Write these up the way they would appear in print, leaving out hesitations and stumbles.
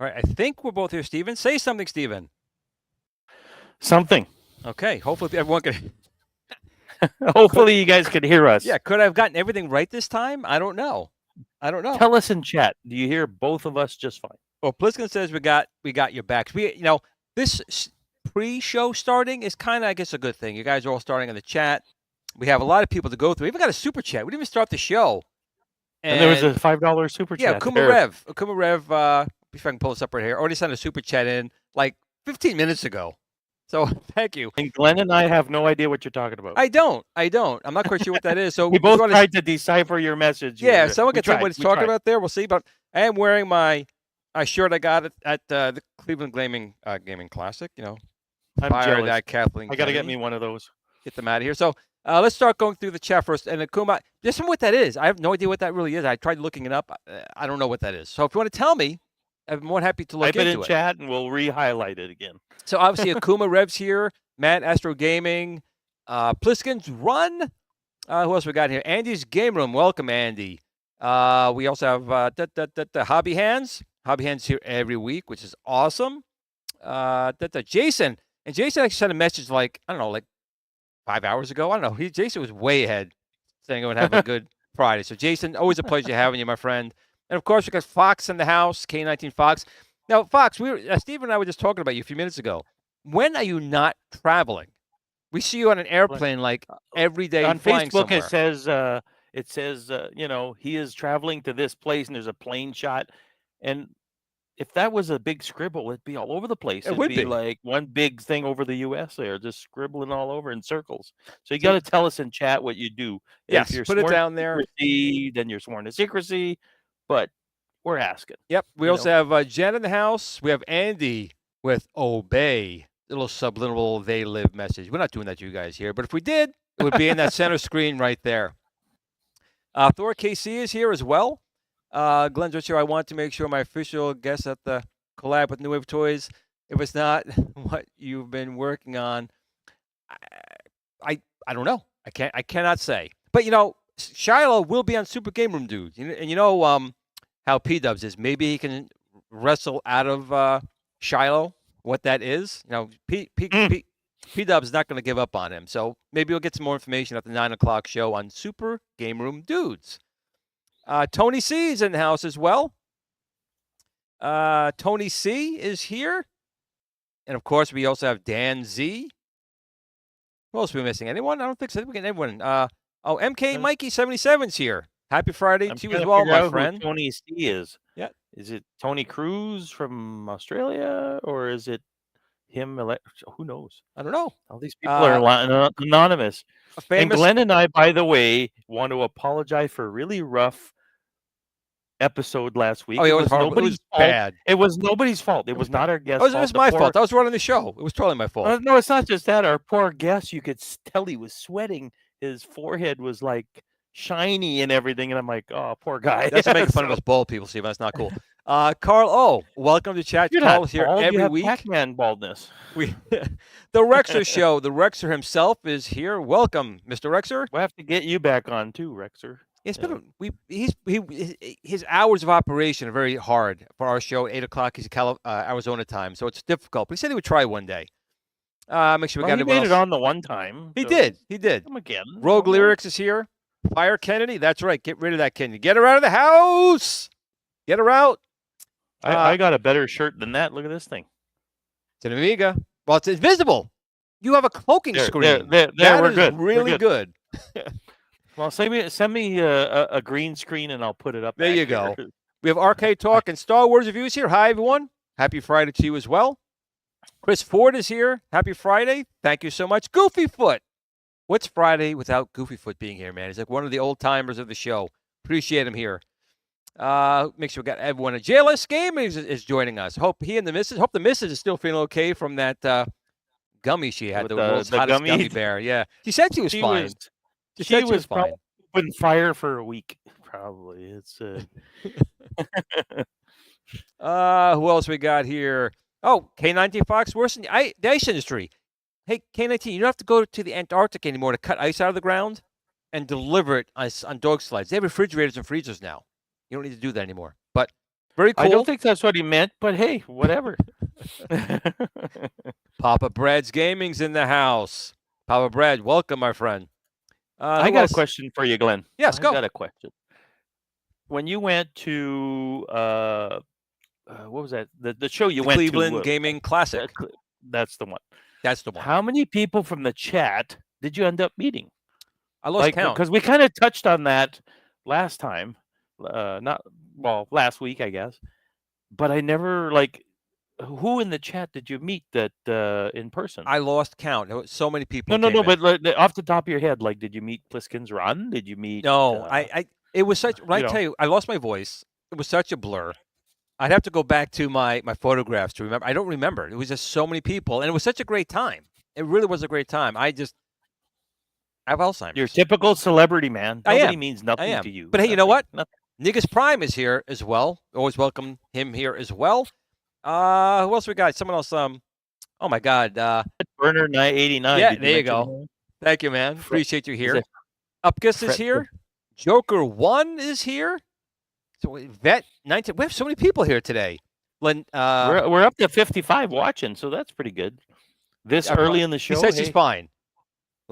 All right, I think we're both here, Stephen. Say something, Stephen. Something. Okay, hopefully everyone can. Hopefully you guys can hear us. Yeah, could I have gotten everything right this time? I don't know. Tell us in chat. Do you hear both of us just fine? Well, Pliskin says we got your backs. This pre-show starting is kind of, I guess, a good thing. You guys are all starting in the chat. We have a lot of people to go through. We even got a super chat. We didn't even start the show. And there was a $5 super chat. Yeah, Akuma Rev. If I can pull this up right here, already sent a super chat in like 15 minutes ago. So thank you. And Glenn and I have no idea what you're talking about. I don't. I'm not quite sure what that is. So we both tried to decipher your message. Yeah, someone can tell me what he's talking about there. We'll see. But I am wearing my shirt I got at the Cleveland Gaming Classic. I'm jealous. That Kathleen. I got to get me one of those. Get them out of here. So let's start going through the chat first. And Akuma, just what that is. I have no idea what that really is. I tried looking it up. I don't know what that is. So if you want to tell me, I'm more happy to look into it. Type it in chat and we'll re-highlight it again. So obviously Akuma Rev's here. Matt, Astro Gaming. Pliskin's Run. Who else we got here? Andy's Game Room. Welcome, Andy. We also have Hobby Hands. Hobby Hands here every week, which is awesome. Jason. And Jason actually sent a message like 5 hours ago. I don't know. Jason was way ahead saying I would have a good Friday. So Jason, always a pleasure having you, my friend. And of course, we got Fox in the house, K19 Fox. Now, Fox, Steve and I were just talking about you a few minutes ago. When are you not traveling? We see you on an airplane like every day. On flying Facebook, somewhere. it says, he is traveling to this place and there's a plane shot. And if that was a big scribble, it'd be all over the place. It would be like one big thing over the U.S. there, just scribbling all over in circles. So you got to tell us in chat what you do. Yes, if you're put it down there. Then you're sworn to secrecy. But we're asking. Yep. We also have Jen in the house. We have Andy with Obey. Little subliminal they live message. We're not doing that to you guys here, but if we did, it would be in that center screen right there. Thor KC is here as well. Glenn's Retro, I want to make sure my official guest at the collab with New Wave Toys. If it's not what you've been working on, I don't know. I cannot say. But Shiloh will be on Super Game Room, dude. And how P-Dubs is. Maybe he can wrestle out of Shiloh what that is. P-Dub's not going to give up on him. So maybe we'll get some more information at the 9 o'clock show on Super Game Room Dudes. Tony C is in the house as well. Tony C is here. And, of course, we also have Dan Z. Who else are we missing? Anyone? I don't think so. I think we get everyone. MK Mikey 77's here. Happy Friday to you as well, my friend. Who Tony C is. Yeah. Is it Tony Cruz from Australia, or is it him? Who knows? I don't know. All these people are anonymous. And Glenn and I, by the way, want to apologize for a really rough episode last week. Oh, yeah, it was horrible. It was bad. It was nobody's fault. It was not our guest. It was my fault. I was running the show. It was totally my fault. No, it's not just that. Our poor guest, you could tell he was sweating. His forehead was like shiny and everything. And I'm like, oh, poor guy. That's making fun of us bald people, Steve. That's not cool. Carl, welcome to chat. Carl's here every week. Pac-Man baldness. The Rexer show. The Rexer himself is here. Welcome, Mr. Rexer. We'll have to get you back on too, Rexer. It's been his hours of operation are very hard for our show. 8 o'clock, he's Arizona time, so it's difficult. But he said he would try one day. Make sure we got it. He made it on the one time. He did. Come again. Rogue Lyrics is here. Fire Kennedy. That's right. Get rid of that Kennedy. Get her out of the house. Get her out. I got a better shirt than that. Look at this thing. It's an Amiga. Well, it's invisible. You have a cloaking screen. There, we're good. Really good. Well, send me a green screen and I'll put it up. There you go. We have Arcade Talk and Star Wars reviews here. Hi, everyone. Happy Friday to you as well. Chris Ford is here. Happy Friday. Thank you so much. Goofy Foot. What's Friday without Goofy Foot being here, man? He's like one of the old timers of the show. Appreciate him here. Make sure we got everyone. JLS Gaming is joining us. Hope the missus is still feeling okay from that gummy she had. The world's hottest gummy bear. Yeah. She said she was fine. She was fine. Open fire for a week, probably. It's who else we got here? Oh, K19 Fox, worse than the ice industry. Hey, K19, you don't have to go to the Antarctic anymore to cut ice out of the ground and deliver it on dog slides. They have refrigerators and freezers now. You don't need to do that anymore. But very cool. I don't think that's what he meant, but hey, whatever. Papa Brad's Gaming's in the house. Papa Brad, welcome, my friend. I got a question for you, Glenn. Yes, go. I got a question. When you went to what was that? The show you went to? Cleveland Gaming Classic. That's the one. That's the one. How many people from the chat did you end up meeting? I lost count. Because we kind of touched on that last time. Last week, I guess. But I never who in the chat did you meet that in person? I lost count. There was so many people. No. But off the top of your head, did you meet Pliskin's Run? Did you meet? No, it was such. When I tell you, I lost my voice. It was such a blur. I'd have to go back to my photographs to remember. I don't remember. It was just so many people, and it was such a great time. It really was a great time. I have Alzheimer's. You're typical celebrity, man. Nobody means nothing to you. But hey, you know what? Niggas Prime is here as well. Always welcome him here as well. Who else we got? Someone else. Oh my God. Burner 989. Yeah, there you go. Thank you, man. Appreciate you here. Upkiss is here. Joker 1 is here. So Vet 19. We have so many people here today. We're up to 55 watching, so that's pretty good. This early in the show. He says she's fine.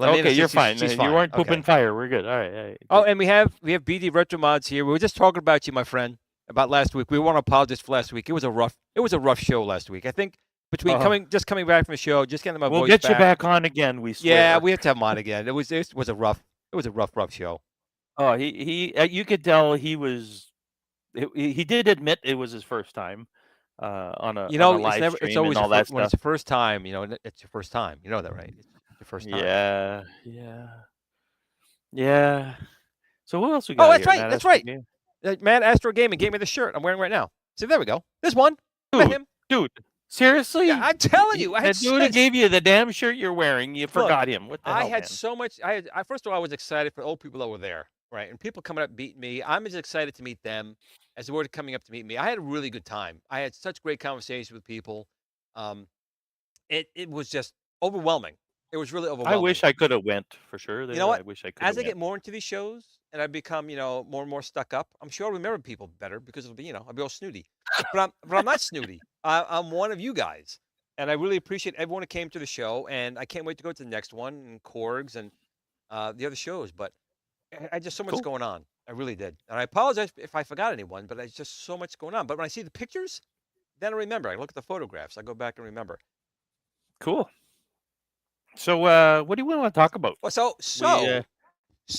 Okay, you're fine. You weren't pooping fire. We're good. All right. Oh, and we have BD Retro Mods here. We were just talking about you, my friend, about last week. We want to apologize for last week. It was a rough show last week. I think between coming back from the show, just getting my voice back. We'll get you back on again. We swear. Yeah, we have to have him on again. It was a rough show. Oh, he you could tell he did admit it was his first time on a live stream. It's always and all that when it's the first time. It's your first time. You know that, right? It's your first time. Yeah. So who else we got? Oh, that's right. Man, Astro Gaming gave me the shirt I'm wearing right now. See, there we go. There's one. Dude. Seriously? Yeah, I'm telling you. The dude who gave you the damn shirt you're wearing, you forgot him. What the hell, I had so much. First of all, I was excited for old people that were there, right? And people coming up beating me. I'm as excited to meet them as they were coming up to meet me. I had a really good time. I had such great conversations with people. It was just overwhelming. It was really overwhelming. I wish I could have went for sure. You know what? I wish I could. As I get more into these shows, and I become, more and more stuck up, I'm sure I'll remember people better because it'll be, I'll be all snooty. But I'm not snooty. I'm one of you guys, and I really appreciate everyone who came to the show, and I can't wait to go to the next one and Korgs and the other shows. But I just so much Cool. going on. I really did, and I apologize if I forgot anyone, but there's just so much going on. But when I see the pictures, then I remember. I look at the photographs. I go back and remember. Cool. So, what do you want to talk about? Well, so We so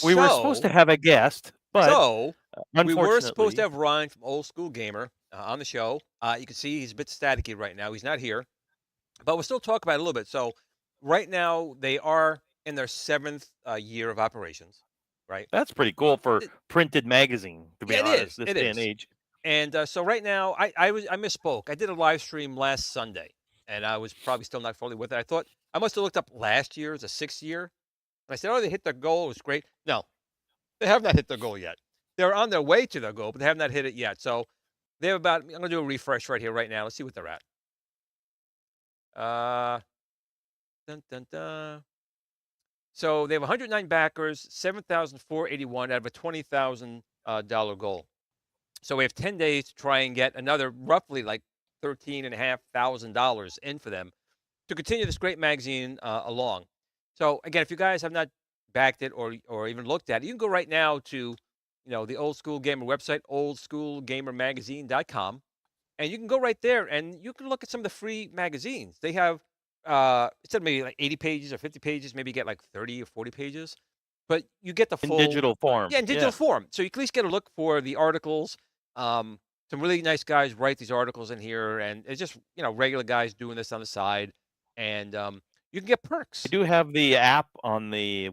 we were supposed to so have a guest, but so we were supposed to unfortunately, have Ryan from Old School Gamer on the show. You can see he's a bit staticky right now. He's not here, but we'll still talk about it a little bit. So right now they are in their seventh year of operations, right? that's pretty cool for It- printed magazine. To be yeah, it honest, is. this It day and is. age. And so right now, I misspoke. I did a live stream last Sunday, and I was probably still not fully with it. I thought I must have looked up last year as a 6th year, and I said, "Oh, they hit their goal. It was great." No, they have not hit their goal yet. They're on their way to their goal, but they have not hit it yet. So they have about. I'm going to do a refresh right here, right now. Let's see what they're at. Uh, dun, dun, dun. So they have 109 backers, 7,481 out of a $20,000 goal. So we have 10 days to try and get another roughly like $13,500 in for them to continue this great magazine along. So again, if you guys have not backed it or even looked at it, you can go right now to the Old School Gamer website, oldschoolgamermagazine.com, and you can go right there and you can look at some of the free magazines. They have instead of maybe like 80 pages or 50 pages, maybe you get like 30 or 40 pages, but you get the In full. digital form. Yeah, in digital form. So you can at least get a look for the articles. Some really nice guys write these articles in here, and it's just regular guys doing this on the side, and you can get I perks. do have the app on the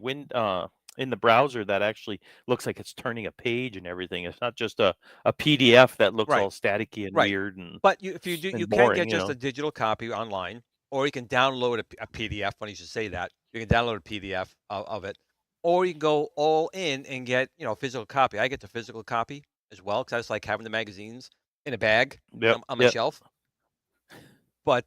in the browser that actually looks like it's turning a page and everything. It's not just a PDF that looks Right, all staticky and right. weird and But if you do, you and can boring, get just a digital copy online, or you can download a PDF. Funny you should say that. You can download a PDF of it, or you can go all in and get a physical copy. I get the physical copy as well because I just like having the magazines in a bag Yep, on my yep. shelf. But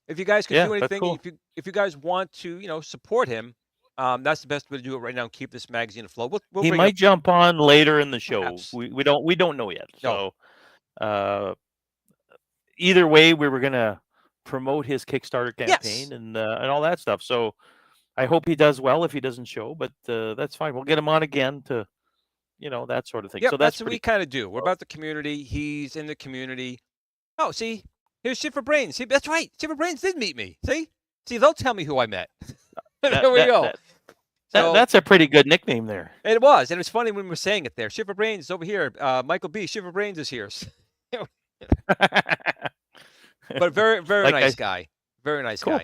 if you guys can Yeah, do that's anything, cool. if you guys want to support him, that's the best way to do it right now and keep this magazine afloat. We'll He bring might up jump on later in the show. perhaps. We don't know yet. No, So, either way, we were gonna promote his Kickstarter yes, campaign and all that stuff. So I hope he does well if he doesn't show, but that's fine. We'll get him on again to that sort of thing. yep, So that's that's what we pretty kind of do. We're cool. about the community. He's in the community. Oh, see, here's Shiffer Brains. See, that's right. Shiffer Brains did meet me. See, they'll tell me who I met. That There we that go. that, So that's a pretty good nickname there. and it was funny when we were saying it there. Shiffer Brains is over here. Michael B. Shiffer Brains is here. But very, very Like nice guy. Very nice cool.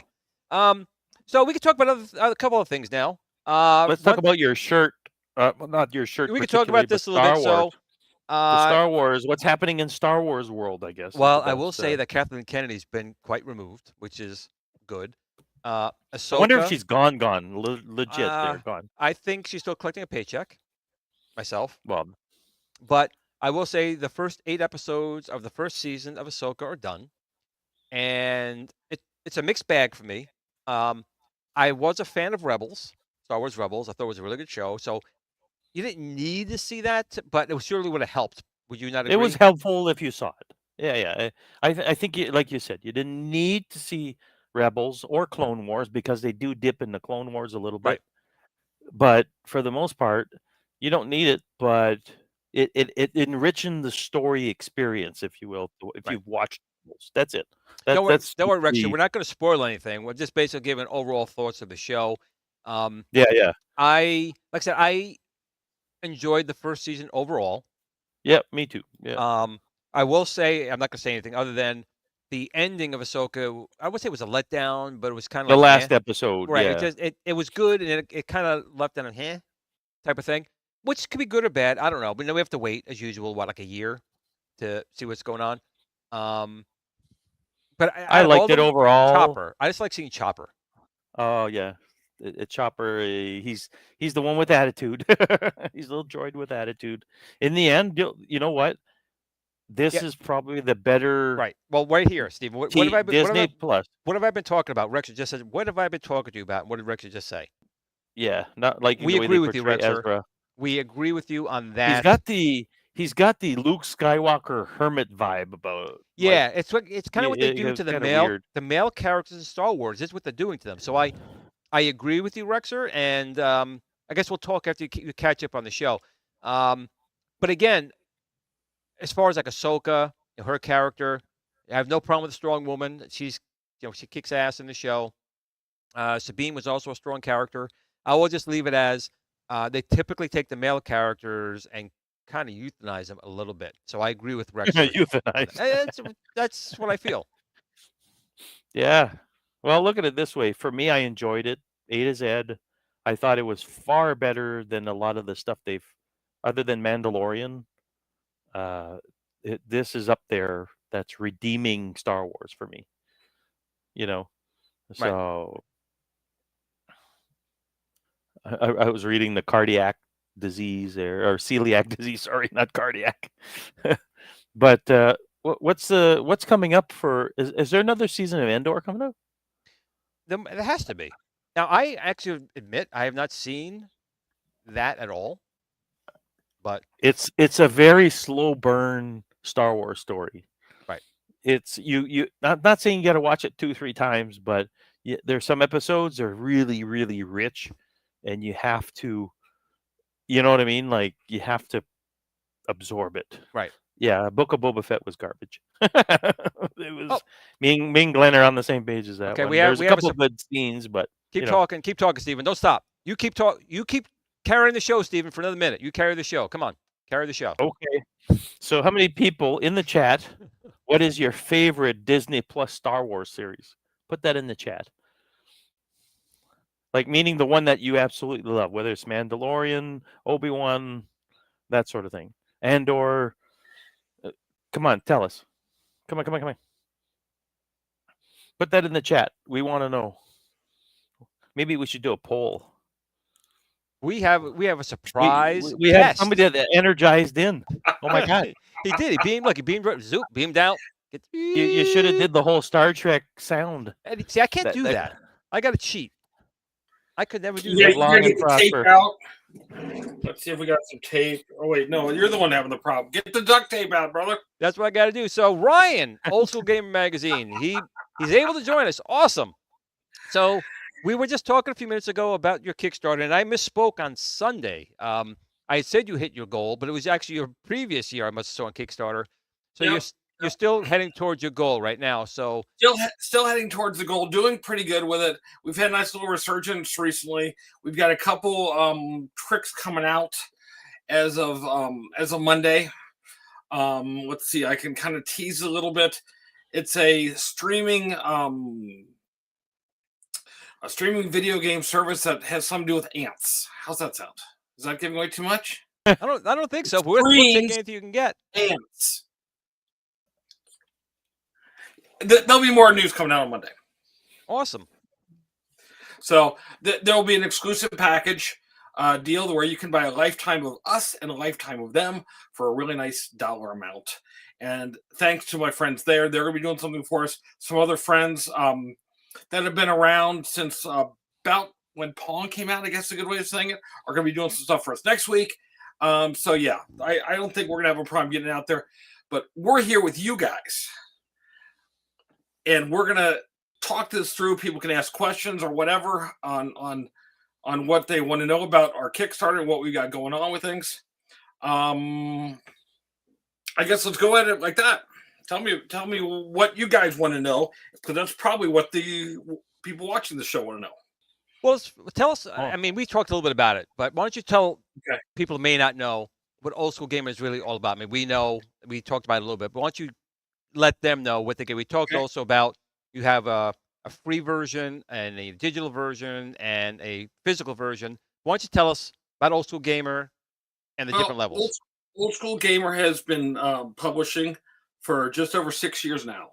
guy. So we could talk about a couple of things now. Let's talk about your shirt. Well, not your shirt. We could talk about this a little bit. Wars. So, The Star Wars. What's happening in Star Wars world? I guess. well, I will say that Kathleen Kennedy's been quite removed, which is good. I Ahsoka, wonder if she's gone, legit. There, gone. I think she's still collecting a paycheck. Myself, Well, but I will say the first 8 episodes of the first season of Ahsoka are done, and it's a mixed bag for me. I was a fan of Rebels, Star Wars Rebels. I thought it was a really good show. So you didn't need to see that, but it surely would have helped. Would you not agree? it was helpful if you saw it. Yeah. I think, like you said, you didn't need to see Rebels or Clone Wars because they do dip into Clone Wars a little bit. Right. But for the most part, you don't need it. But it enriching the story experience, if you will, if Right. you've watched Rebels. That's it. Don't worry, That's Rex. the We're not going to spoil anything. We're just basically giving overall thoughts of the show. yeah. Like I said, I enjoyed the first season overall. Yep, me too. Yeah. I will say I'm not going to say anything other than the ending of Ahsoka. I would say it was a letdown, but it was kind of The like last episode. right. Yeah. It was good, and it kind of left on a type of thing, which could be good or bad. I don't know. But we have to wait as usual. What, like a year to see what's going on. But I liked it overall. Chopper. I just like seeing Chopper. Oh yeah, Chopper. He's the one with attitude. He's a little droid with attitude. In the end, you know what? This is probably the better. Right. Well, right here, Steve. What have I been? Disney Plus. What have I been talking about? Rex just said. What have I been talking to you about? What did Rex just say? Yeah, not like We agree with you, Rexer. We agree with you on He's that. got the Luke Skywalker hermit vibe about. Yeah, it's kind of what they do It's to kind of weird. the male characters in Star Wars. This is what they're doing to them. So I agree with you, Rexer, and I guess we'll talk after you catch up on the show. But again, as far as like Ahsoka, her character, I have no problem with a strong woman. She's she kicks ass in the show. Sabine was also a strong character. I will just leave it as they typically take the male characters and kind of euthanize them a little bit. So I agree with Rexer. Euthanized. That's what I feel. Yeah. Well, look at it this way. For me, I enjoyed it. A to Z. I thought it was far better than a lot of the stuff other than Mandalorian. This is up there. That's redeeming Star Wars for me. So I was reading the cardiac disease or celiac disease. Sorry, not cardiac. But what's coming up for? Is there another season of Andor coming up? There has to be. Now, I actually admit I have not seen that at all. But it's a very slow burn Star Wars story. Right. It's you not saying you got to watch it 2-3 times, but there's some episodes that are really, really rich, and you have to, you know what I mean? Like you have to absorb it. Right. Yeah, Book of Boba Fett was garbage. It was me and Glenn are on the same page as that. Okay, one. There's a couple of good scenes, but keep talking, Stephen. Don't stop. You keep carrying the show, Stephen, for another minute. You carry the show. Come on, carry the show. Okay. So, how many people in the chat? What is your favorite Disney Plus Star Wars series? Put that in the chat. Like meaning the one that you absolutely love, whether it's Mandalorian, Obi-Wan, that sort of thing. Andor. Come on, tell us. Come on. Put that in the chat. We want to know. Maybe we should do a poll. We have a surprise. We have somebody that energized in. Oh my god, he did. He beamed out. You should have did the whole Star Trek sound. See, I can't do that. I got to cheat. I could never do that. You're gonna get the tape out. Let's see if we got some tape. Oh wait, no, you're the one having the problem. Get the duct tape out, brother. That's what I got to do. So Ryan, Old School Gamer Magazine, he's able to join us. Awesome. So we were just talking a few minutes ago about your Kickstarter, and I misspoke on Sunday. I said you hit your goal, but it was actually your previous year I must have saw on Kickstarter. So you're still heading towards your goal right now. So still heading towards the goal, doing pretty good with it. We've had a nice little resurgence recently. We've got a couple tricks coming out as of Monday. Let's see, I can kind of tease a little bit. It's a streaming video game service that has something to do with ants. How's that sound? Is that giving away too much? I don't think so. But we'll take anything you can get. Ants. There'll be more news coming out on Monday. Awesome. So there'll be an exclusive package deal where you can buy a lifetime of us and a lifetime of them for a really nice dollar amount. And thanks to my friends there, they're going to be doing something for us. Some other friends that have been around since about when Pong came out, I guess is a good way of saying it, are going to be doing some stuff for us next week. So yeah, I don't think we're going to have a problem getting it out there, but we're here with you guys. And we're going to talk this through. People can ask questions or whatever on what they want to know about our Kickstarter and what we got going on with things. I guess let's go at it like that. Tell me what you guys want to know, because that's probably what the people watching the show want to know. Well, tell us. I mean, we talked a little bit about it, but why don't you tell people who may not know what Old School Gamer is really all about? I mean, we talked about it a little bit, but why don't you let them know what they get? We talked also about you have a free version and a digital version and a physical version. Why don't you tell us about Old School Gamer and the different levels? Old School Gamer has been publishing for just over 6 years now.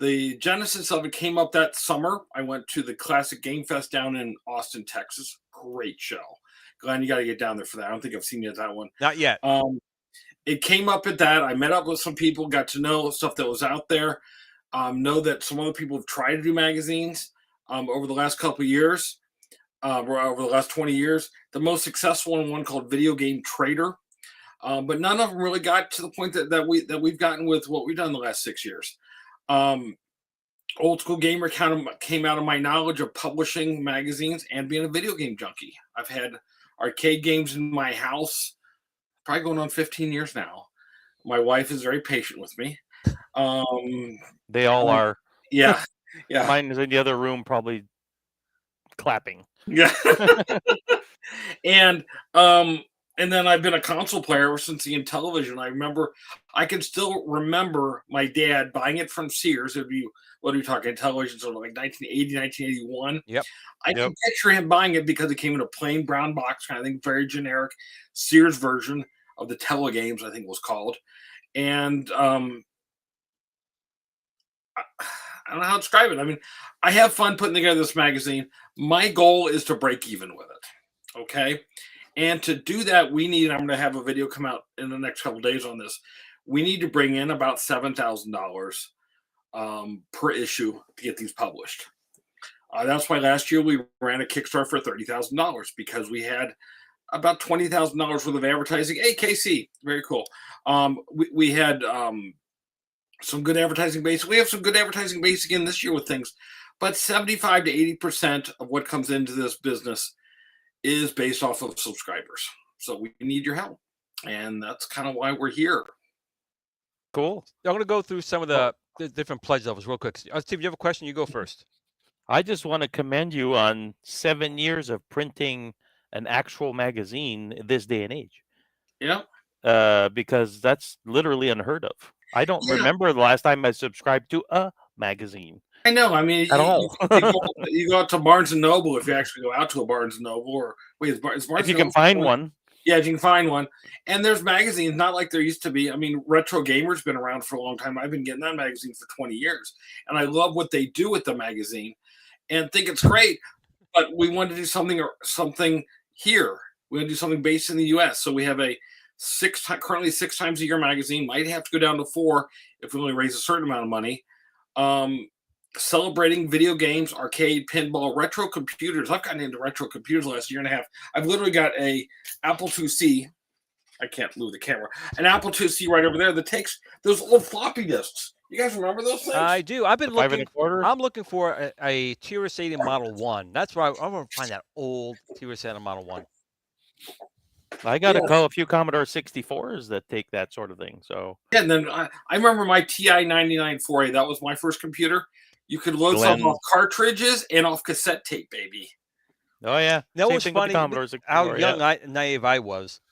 The genesis of it came up that summer. I went to the Classic Game Fest down in Austin, Texas. Great show. Glenn, you got to get down there for that. I don't think I've seen you at that one. Not yet. It came up at that. I met up with some people, got to know stuff that was out there. Know that some other people have tried to do magazines over the last couple of years. over the last 20 years. The most successful one called Video Game Trader. But none of them really got to the point that we've gotten with what we've done the last 6 years. Old School Gamer came out of my knowledge of publishing magazines and being a video game junkie. I've had arcade games in my house, probably going on 15 years now. My wife is very patient with me. They all are. Yeah, yeah. Mine is in the other room, probably clapping. Yeah. And then I've been a console player ever since the Intellivision. I can still remember my dad buying it from Sears. It'd be, what are we talking, television, so like 1980, 1981. Yep. I can picture him buying it because it came in a plain brown box, kind of thing, very generic Sears version of the Telegames, I think it was called. And I don't know how to describe it. I mean, I have fun putting together this magazine. My goal is to break even with it. Okay. And to do that, I'm going to have a video come out in the next couple of days on this. We need to bring in about $7,000 per issue to get these published. That's why last year we ran a Kickstarter for $30,000 because we had about $20,000 worth of advertising. Hey, KC, very cool. We had some good advertising base. We have some good advertising base again this year with things, but 75 to 80% of what comes into this business is based off of subscribers. So we need your help. And that's kind of why we're here. Cool. I'm going to go through some of the different pledge levels real quick. Steve, you have a question? You go first. I just want to commend you on 7 years of printing an actual magazine this day and age. Yeah. Because that's literally unheard of. I don't remember the last time I subscribed to a magazine. I know. I mean, at all. you go out to Barnes and Noble if you actually go out to a Barnes and Noble, or wait, is Barnes if you can find one. Yeah, if you can find one. And there's magazines, not like there used to be. I mean, Retro Gamer's been around for a long time. I've been getting that magazine for 20 years, and I love what they do with the magazine, and think it's great. But we want to do something here. We want to do something based in the U.S. So we have a currently 6 times a year magazine. Might have to go down to 4 if we only raise a certain amount of money. Celebrating video games, arcade, pinball, retro computers. I've gotten into retro computers the last year and a half. I've literally got a Apple IIc. I can't move the camera. An Apple IIc right over there that takes those old floppy disks. You guys remember those things? I do. I've been looking. I'm looking for a TRS-80 Model 1. That's why I want to find that old TRS-80 Model 1. I got a few Commodore 64s that take that sort of thing. So yeah, and then I remember my TI 99 4A. That was my first computer. You could load something off cartridges and off cassette tape, baby. Oh yeah, that was funny. How young, naive I was.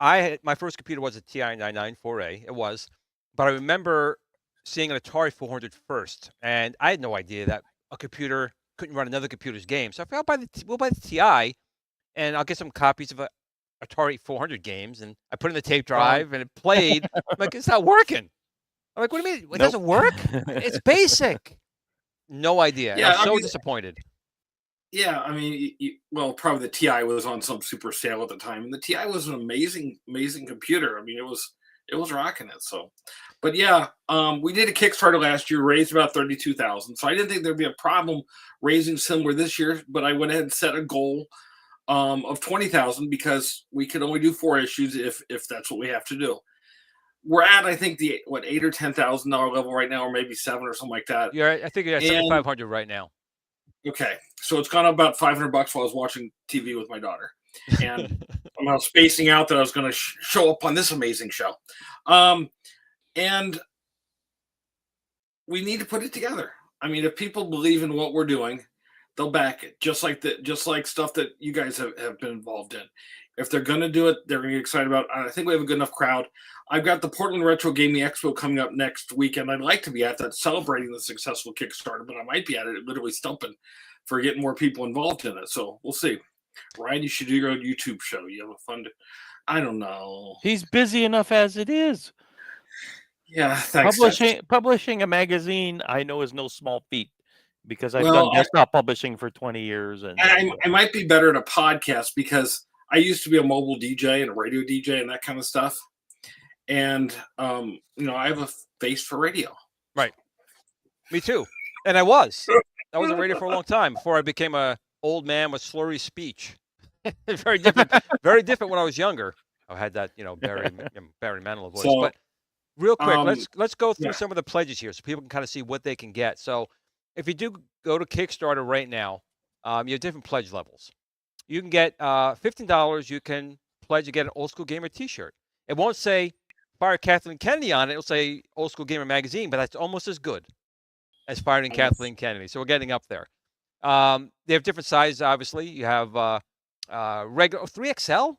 My first computer was a TI 99 4A. It was, but I remember seeing an Atari 400 first, and I had no idea that a computer couldn't run another computer's game. So I thought, we'll buy the TI, and I'll get some copies of Atari 400 games, and I put in the tape drive, and it played. I'm like, it's not working. I'm like, what do you mean? It doesn't work? It's basic. No idea. Yeah, I'm so disappointed. Yeah, I mean, well, probably the TI was on some super sale at the time, and the TI was an amazing computer. I mean, it was rocking it. So, but yeah, we did a Kickstarter last year, raised about $32,000. So I didn't think there'd be a problem raising similar this year, but I went ahead and set a goal of $20,000 because we could only do 4 issues if that's what we have to do. We're at, I think, the $8,000 or $10,000 level right now, or maybe 7 or something like that. Yeah, I think you're at 7,500 right now. Okay, so it's gone up about $500 while I was watching TV with my daughter, and I was spacing out that I was going to show up on this amazing show, and we need to put it together. I mean, if people believe in what we're doing, they'll back it, just like stuff that you guys have been involved in. If they're going to do it, they're going to get excited about it. I think we have a good enough crowd. I've got the Portland Retro Gaming Expo coming up next weekend. I'd like to be at that, celebrating the successful Kickstarter, but I might be at it literally stumping for getting more people involved in it. So we'll see. Ryan, you should do your own YouTube show. You have a fun. I don't know. He's busy enough as it is. Yeah, thanks. Publishing a magazine, I know, is no small feat because I've done desktop publishing for 20 years. And I might be better at a podcast because I used to be a mobile DJ and a radio DJ and that kind of stuff. And, I have a face for radio. Right. Me too. And I was on radio for a long time before I became a old man with slurry speech. Very different. Very different when I was younger. I had that, Barry Manilow voice. So, But real quick, let's go through yeah. some of the pledges here so people can kind of see what they can get. So, if you do go to Kickstarter right now, you have different pledge levels. You can get $15. You can pledge to get an Old School Gamer T-shirt. It won't say Fire Kathleen Kennedy on it. It'll say Old School Gamer Magazine, but that's almost as good as Firing Kathleen Kennedy. So we're getting up there. They have different sizes, obviously. You have regular 3XL.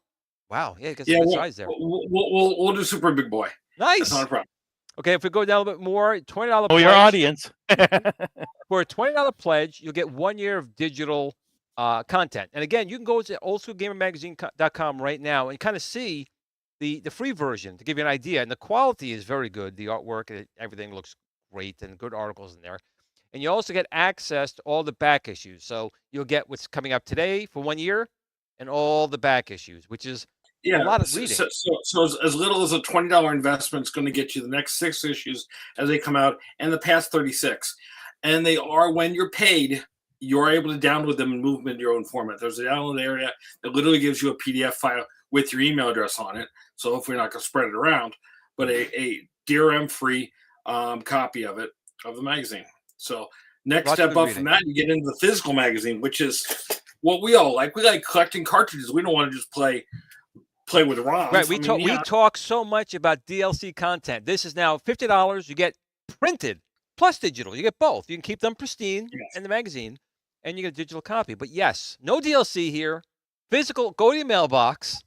Wow, yeah, it's a good size there. We'll do super big boy. Nice. That's not a problem. Okay, if we go down a little bit more, $20 Oh, your audience. For a $20 pledge, you'll get 1 year of digital content. And again, you can go to oldschoolgamermagazine.com right now and kind of see the free version to give you an idea. And the quality is very good. The artwork, everything looks great, and good articles in there. And you also get access to all the back issues. So you'll get what's coming up today for 1 year and all the back issues, which is a lot of reading. So as little as a $20 investment is going to get you the next 6 issues as they come out and the past 36. And they are, when you're paid, you're able to download them and move them into your own format. There's a download area that literally gives you a PDF file with your email address on it. So hopefully you're not going to spread it around, but a DRM-free copy of it, of the magazine. So next step up from that, you get into the physical magazine, which is what we all like. We like collecting cartridges. We don't want to just play with ROMs. Right. We talk so much about DLC content. This is now $50. You get printed plus digital. You get both. You can keep them pristine in the magazine, and you get a digital copy. But yes, no DLC here. Physical. Go to your mailbox.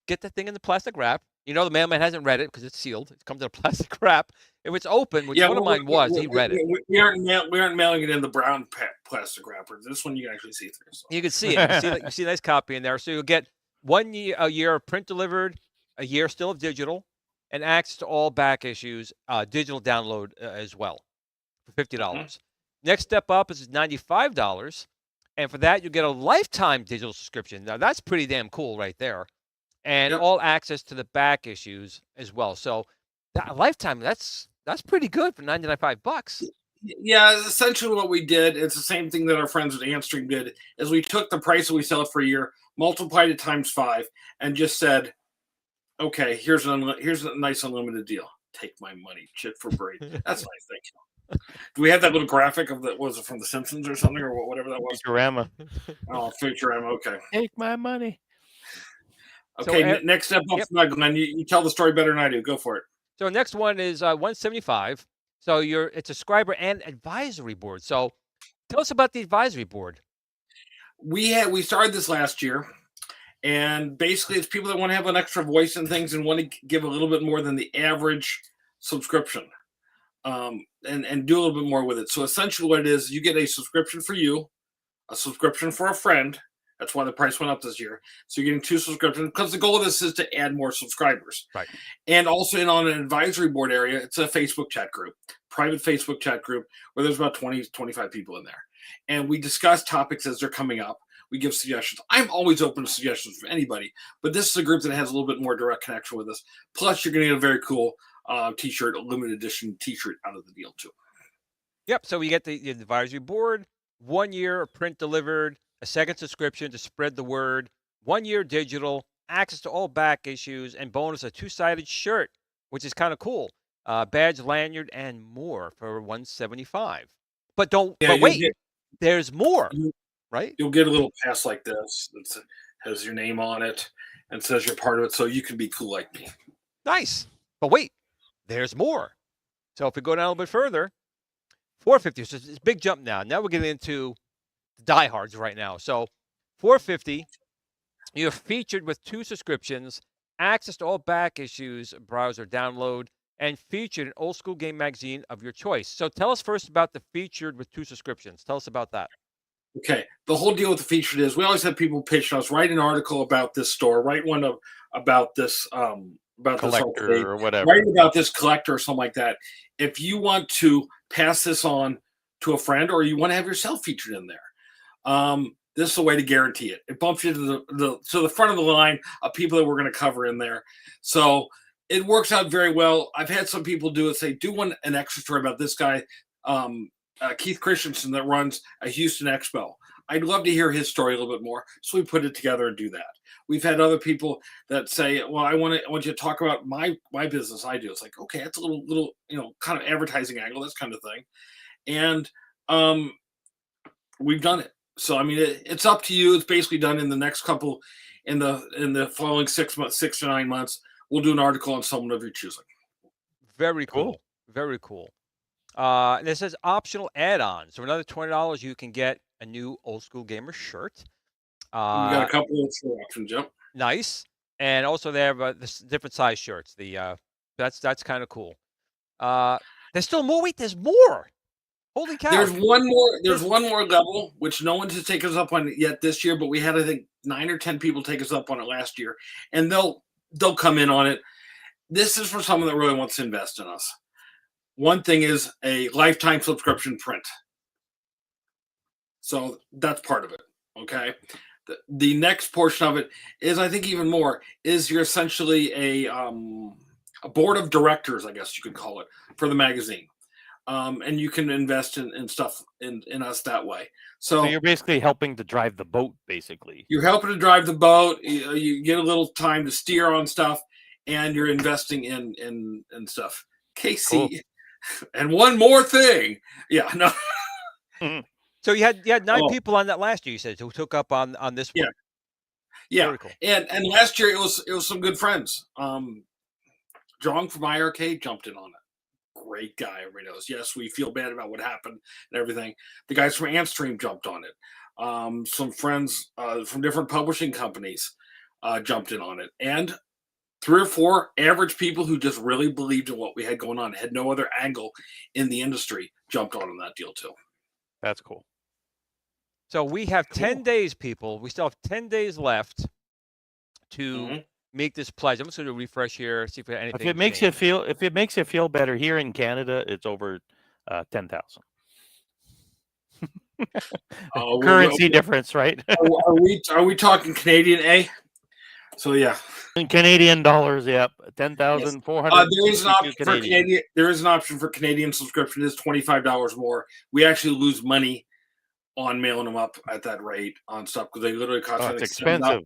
Get that thing in the plastic wrap. The mailman hasn't read it because it's sealed. It comes in a plastic wrap. If it's open, which one of mine was, he read it. We aren't mailing it in the brown plastic wrapper. This one you can actually see through. So. You can see it. You see a nice copy in there. So you'll get a year of print delivered, a year still of digital, and access to all back issues, digital download as well for $50. Mm-hmm. Next step up is $95, and for that you get a lifetime digital subscription. Now that's pretty damn cool right there, and all access to the back issues as well. So that lifetime, that's pretty good for $95. Yeah, essentially what we did, it's the same thing that our friends at Antstream did, is we took the price that we sell it for a year, multiplied it times 5, and just said, okay, here's a nice unlimited deal. Take my money, chip for braid. That's nice, thank you. Do we have that little graphic of was it from The Simpsons or something, or whatever that was? Futurama. Oh, Futurama, okay. Take my money. Okay, so, next step up, Glenn, you tell the story better than I do. Go for it. So next one is $175. So it's a subscriber and advisory board. So tell us about the advisory board. We started this last year, and basically it's people that want to have an extra voice and things and want to give a little bit more than the average subscription, and do a little bit more with it. So essentially what it is, you get a subscription for you, a subscription for a friend. That's why the price went up this year. So you're getting 2 subscriptions because the goal of this is to add more subscribers. Right. And also on an advisory board area, it's a Facebook chat group, private Facebook chat group where there's about 20, 25 people in there. And we discuss topics as they're coming up. We give suggestions. I'm always open to suggestions from anybody, but this is a group that has a little bit more direct connection with us. Plus, you're going to get a very cool t-shirt, a limited edition t-shirt out of the deal too. Yep. So we get the advisory board, 1 year of print delivered, a second subscription to spread the word, 1 year digital, access to all back issues, and bonus a 2-sided shirt, which is kind of cool. Badge, lanyard, and more for $175. But wait, there's more, right? You'll get a little pass like this that has your name on it and says you're part of it, so you can be cool like me. Nice. But wait, there's more. So if we go down a little bit further, $450. So it's a big jump now. Now we're getting into diehards right now. So $450, you're featured with 2 subscriptions, access to all back issues, browser download, and featured an Old School Game magazine of your choice. So tell us first about the featured with 2 subscriptions. Tell us about that. Okay. The whole deal with the featured is we always have people pitch us, write an article about this store, write one about this about collector this or whatever. Write about this collector or something like that. If you want to pass this on to a friend or you want to have yourself featured in there, this is a way to guarantee it. It bumps you to the front of the line of people that we're going to cover in there. So it works out very well. I've had some people do it, say, do an extra story about this guy, Keith Christensen, that runs a Houston Expo. I'd love to hear his story a little bit more. So we put it together and do that. We've had other people that say, well, I want you to talk about my business I do. It's like, okay, it's a little, kind of advertising angle, this kind of thing. And we've done it. So, I mean, it's up to you. It's basically done in the next couple, in the following 6 to 9 months, we'll do an article on someone of your choosing. Very cool. Very cool. And it says optional add-ons. So another $20, you can get a new Old School Gamer shirt. We got a couple of options, yep. Nice. And also they have different size shirts. That's kind of cool. There's still more. Wait, there's more. Holy cow! There's one more level which no one has taken us up on yet this year, but we had, I think, 9 or 10 people take us up on it last year, and they'll come in on it. This is for someone that really wants to invest in us. One thing is a lifetime subscription print. So that's part of it. Okay. The next portion of it is, I think, even more, is you're essentially a board of directors, I guess you could call it, for the magazine. And you can invest in stuff in us that way. So you're basically helping to drive the boat, basically. You're helping to drive the boat. You get a little time to steer on stuff, and you're investing in stuff. Casey, cool. And one more thing. Yeah, no. So you had 9 people on that last year, you said, who took up on this one. Yeah. Very cool. And last year it was some good friends. John from iArcade jumped in on it. Great guy, everybody knows. Yes, we feel bad about what happened and everything. The guys from Antstream jumped on it. Some friends from different publishing companies jumped in on it. And 3 or 4 average people who just really believed in what we had going on, had no other angle in the industry, jumped on that deal too. That's cool. So we have 10 days, people. We still have 10 days left to make this pledge. I'm just going to refresh here, see if we have anything. If it makes you feel better, here in Canada, it's over 10,000. Currency difference, right? Are we talking Canadian? So yeah, in Canadian dollars, yep, 10,400. There is an option for Canadian. There is an option for Canadian subscription. It's $25 more. We actually lose money on mailing them up at that rate on stuff because they literally cost. It's expensive.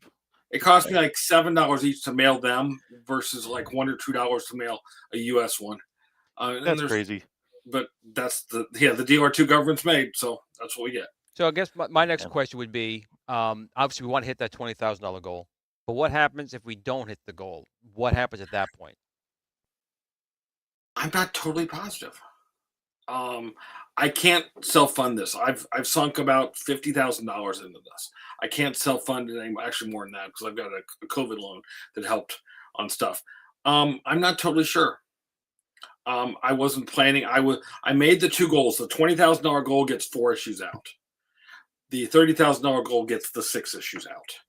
It cost me like $7 each to mail them versus like $1 or $2 to mail a US one. That's crazy. But that's the deal our 2 governments made, so that's what we get. So I guess my next question would be, obviously we want to hit that $20,000 goal, but what happens if we don't hit the goal? What happens at that point? I'm not totally positive. I can't self-fund this. I've sunk about $50,000 into this. I can't self-fund it anymore. Actually, more than that, because I've got a COVID loan that helped on stuff. I'm not totally sure. I wasn't planning. I made the 2 goals. The $20,000 goal gets 4 issues out. The $30,000 goal gets the 6 issues out.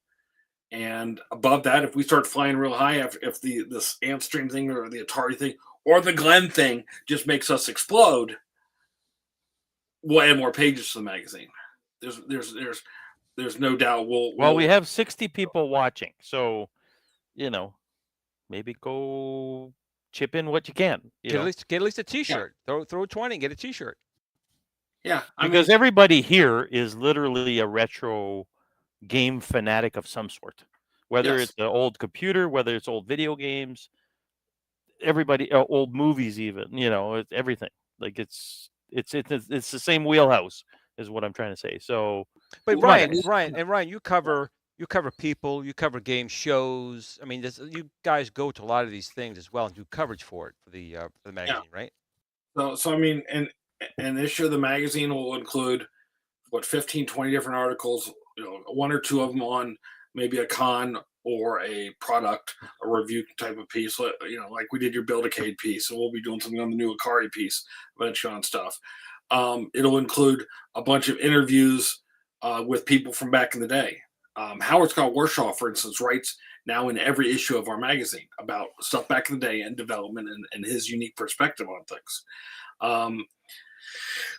And above that, if we start flying real high, if this Antstream thing or the Atari thing or the Glen thing just makes us explode, we'll add more pages to the magazine. There's no doubt. We have 60 people watching, so maybe go chip in what you can. Get at least a T-shirt. Yeah. Throw 20, get a T-shirt. Yeah, because everybody here is literally a retro game fanatic of some sort. Whether it's the old computer, whether it's old video games, everybody, old movies, even. It's everything. Like it's the same wheelhouse, is what I'm trying to say. So, but Ryan, you cover people, you cover game shows. I mean, you guys go to a lot of these things as well and do coverage for it for the magazine, right? So I mean, an issue of the magazine will include 15, 20 different articles. 1 or 2 of them on maybe a con or a product, a review type of piece. Like we did your Build-A-Cade piece, so we'll be doing something on the new Ikara piece eventually on stuff. It'll include a bunch of interviews with people from back in the day. Howard Scott Warshaw, for instance, writes now in every issue of our magazine about stuff back in the day and development and his unique perspective on things.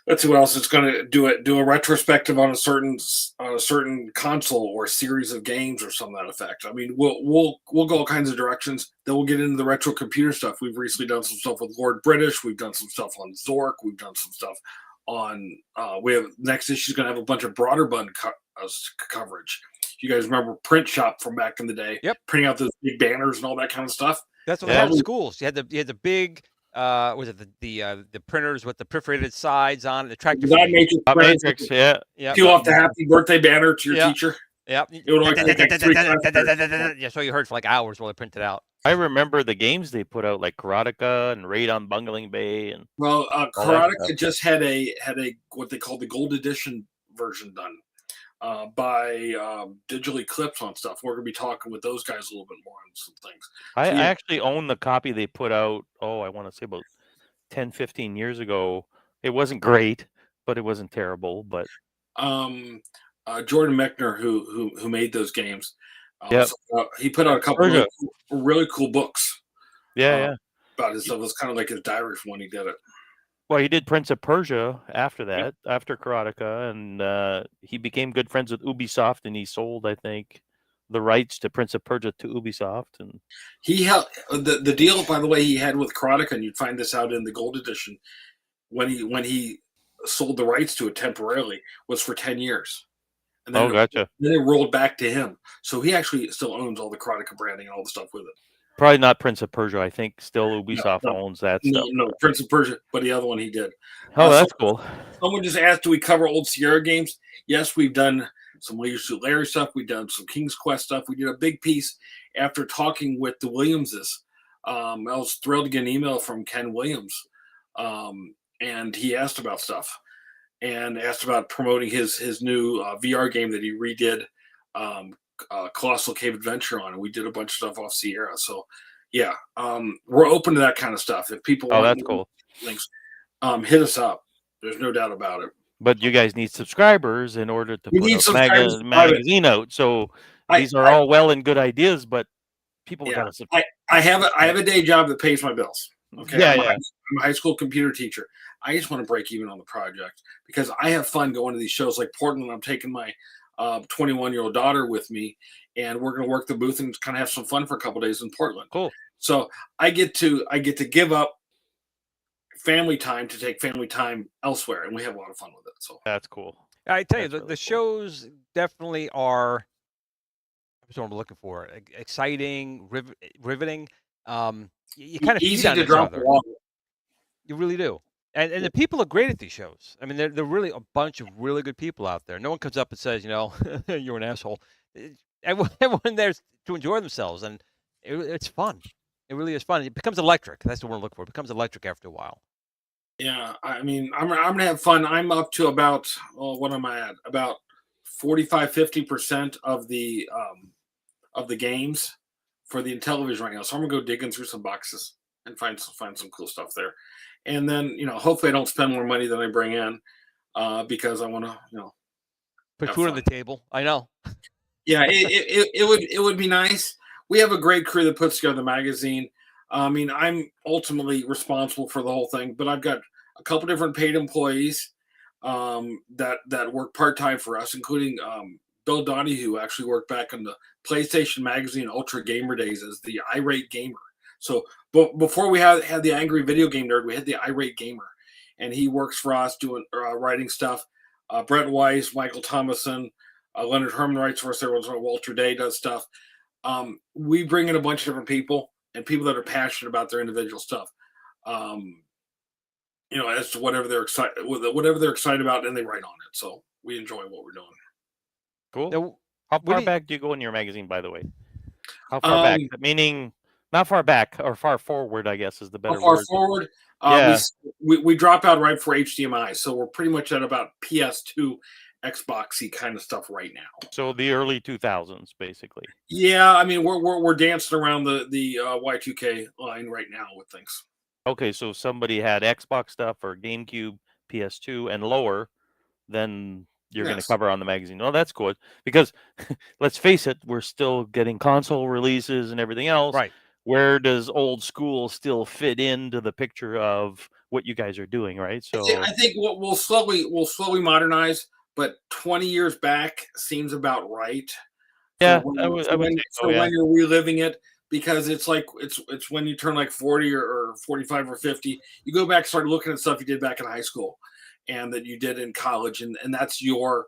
Let's see what else it's going to do a retrospective on a certain console or series of games or something to that effect. I mean, we'll go all kinds of directions. Then we'll get into the retro computer stuff. We've recently done some stuff with Lord British. We've done some stuff on Zork. We've done some stuff on. We have next issue is going to have a bunch of broader coverage. You guys remember Print Shop from back in the day? Yep. Printing out those big banners and all that kind of stuff. That's what they had in schools. You had the big was it the printers with the perforated sides on it, the tractor. Matrix, yeah. Peel off the happy birthday banner to your teacher. Yep. It would only take like 3 times. Yeah, so you heard for like hours while they printed out. I remember the games they put out, like Karateka and Raid on Bungling Bay, and Karateka just had a what they call the gold edition version done by Digital Eclipse on stuff. We're gonna be talking with those guys a little bit more on some things. I actually own the copy they put out. I want to say about 10, 15 years ago. It wasn't great, but it wasn't terrible. But Jordan Mechner, who made those games, Yep. He put out a couple of really cool books. Yeah. About his stuff. It was kind of like his diary from when he did it. Well, he did Prince of Persia after that, after Karateka, and he became good friends with Ubisoft, and he sold, I think, the rights to Prince of Persia to Ubisoft. And he held the deal, by the way, he had with Karateka, and you'd find this out in the gold edition, when he sold the rights to it temporarily, was for 10 years. And then gotcha. Then it rolled back to him. So he actually still owns all the Karateka branding and all the stuff with it. Probably not Prince of Persia. I think still Ubisoft owns that stuff. No, Prince of Persia, but the other one he did. Oh, that's cool. Someone just asked, do we cover old Sierra games? Yes, we've done some Leisure Suit Larry stuff. We've done some King's Quest stuff. We did a big piece after talking with the Williamses. I was thrilled to get an email from Ken Williams, and he asked about stuff. And asked about promoting his new VR game that he redid, Colossal Cave Adventure on, and we did a bunch of stuff off Sierra. So, yeah, we're open to that kind of stuff. If people want that's cool. Links, hit us up. There's no doubt about it. But you guys need subscribers in order to put a magazine out. So these are all well and good ideas, but people got to subscribe. I have a day job that pays my bills. Okay. I'm a high school computer teacher. I just want to break even on the project because I have fun going to these shows like Portland. I'm taking my 21-year-old daughter with me, and we're going to work the booth and kind of have some fun for a couple of days in Portland. Cool. So I get to give up family time to take family time elsewhere, and we have a lot of fun with it. So that's cool. I tell you, the shows definitely are. That's what I'm looking for. Exciting, riveting. You kind of easy to drop along. You really do. And the people are great at these shows. I mean, they're really a bunch of really good people out there. No one comes up and says, you're an asshole. Everyone there's to enjoy themselves, and it's fun. It really is fun. It becomes electric. That's what we're looking for. It becomes electric after a while. Yeah, I mean, I'm gonna have fun. I'm up to about what am I at? About 45-50% of the games for the Intellivision right now. So I'm gonna go digging through some boxes and find some cool stuff there. And then, hopefully I don't spend more money than I bring in because I want to, put food on the table. I know. Yeah, it would be nice. We have a great crew that puts together the magazine. I mean, I'm ultimately responsible for the whole thing, but I've got a couple different paid employees that work part-time for us, including Bill Donahue, who actually worked back in the PlayStation Magazine Ultra Gamer days as the Irate Gamer. So before we had the Angry Video Game Nerd, we had the Irate Gamer, and he works for us doing writing stuff. Brett Weiss, Michael Thomason, Leonard Herman writes for us. Walter Day does stuff. We bring in a bunch of different people and people that are passionate about their individual stuff. As to whatever they're excited about, and they write on it. So we enjoy what we're doing. Cool. Now, how far back do you go in your magazine, by the way? How far back? Meaning, not far back, or far forward, I guess is the better word. Far forward? We drop out right for HDMI, so we're pretty much at about PS2, Xboxy kind of stuff right now. So the early 2000s, basically. Yeah, I mean we're dancing around the Y2K line right now with things. Okay, so if somebody had Xbox stuff or GameCube, PS2, and lower, then you're going to cover on the magazine. Oh, that's good. Because let's face it, we're still getting console releases and everything else. Right. Where does old school still fit into the picture of what you guys are doing, right? So I think we'll slowly modernize, but 20 years back seems about right. Yeah, when you're reliving it. Because it's like it's when you turn like 40 or 45 or 50, you go back and start looking at stuff you did back in high school and that you did in college, and that's your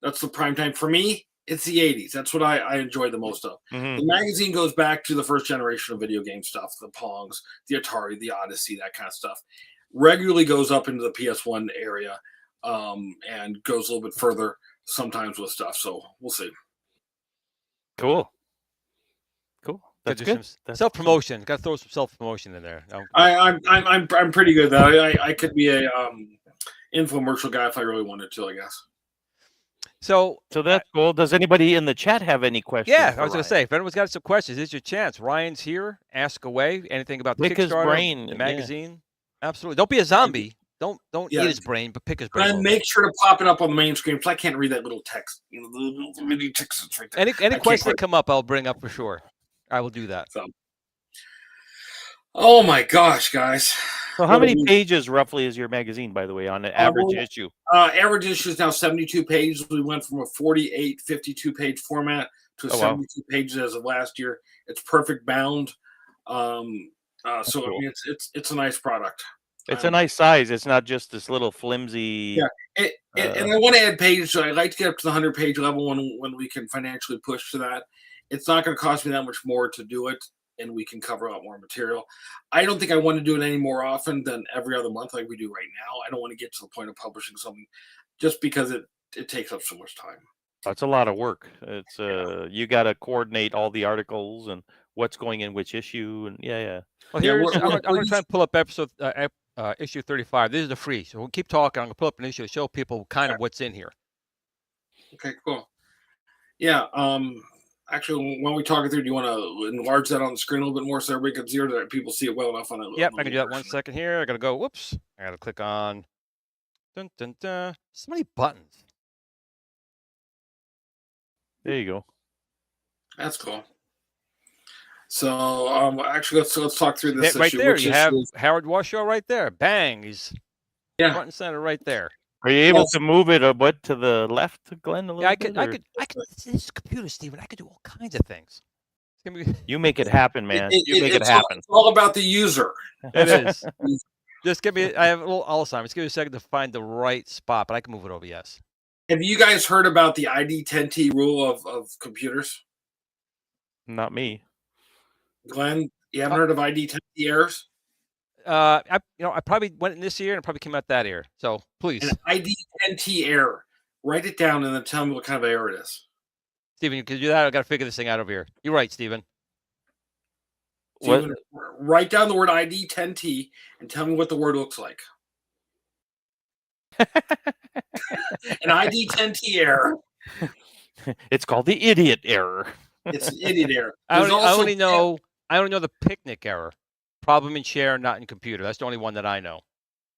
That's the prime time for me. It's the 80s. That's what I enjoy the most of. Mhm. The magazine goes back to the first generation of video game stuff, the Pongs, the Atari, the Odyssey, that kind of stuff. Regularly goes up into the PS1 area, and goes a little bit further sometimes with stuff. So we'll see. Cool. That's good. Self promotion. Got to throw some self promotion in there. I'm pretty good at that. I could be a infomercial guy if I really wanted to, I guess. So that's cool. Does anybody in the chat have any questions? Yeah, I was going to say, if anyone's got some questions, it's your chance. Ryan's here. Ask away. Anything about the Pick his Kickstarter, brain, the magazine? Absolutely. Don't be a zombie. Don't eat his brain, but pick his brain. And make sure to pop it up on the main screen because I can't read that little text. The little mini text that's right there. Any questions that come up, I'll bring up for sure. I will do that. So. Oh my gosh, guys! So, how many pages roughly is your magazine, by the way, on an average issue? Average issue is now 72 pages. We went from a 48, 52-page format to 72 pages as of last year. It's perfect bound. So cool. I mean, it's a nice product. It's a nice size. It's not just this little flimsy. Yeah, and I want to add pages. So I'd like to get up to the 100-page level when we can financially push to that. It's not going to cost me that much more to do it, and we can cover a lot more material. I don't think I want to do it any more often than every other month like we do right now. I don't want to get to the point of publishing something just because it takes up so much time. That's a lot of work. It's you got to coordinate all the articles and what's going in which issue, and Well, I'm going to try and pull up issue 35. This is the free, so we'll keep talking. I'm going to pull up an issue to show people kind of what's in here. Okay, cool. Yeah. Actually, when we talk it through, do you want to enlarge that on the screen a little bit more so everybody can see it, or that people see it well enough on it? Yep, I can do that 1 second here. I got to go. Whoops. I got to click on. Dun, dun, dun. So many buttons. There you go. That's cool. So, actually, let's talk through this right issue. There, you have Howard Washoe right there. Bang! He's front and center right there. Are you able to move it to the left, Glenn? A little bit, I could. This computer, Steven. I could do all kinds of things. You make it happen, man. You make it happen. It's all about the user. It is. Just give me. I have a little Alzheimer's. Give me a second to find the right spot, but I can move it over. Yes. Have you guys heard about the ID10T rule of computers? Not me. Glenn, you haven't heard of ID10T errors? I probably went in this year and it probably came out that year. So please. An ID10T error. Write it down and then tell me what kind of error it is. Steven, can you do that? I got to figure this thing out over here. You're right, Steven. Steven, write down the word ID10T and tell me what the word looks like. An ID10T error. It's called the idiot error. It's an idiot error. I only know the picnic error. Problem in share, not in computer. That's the only one that I know.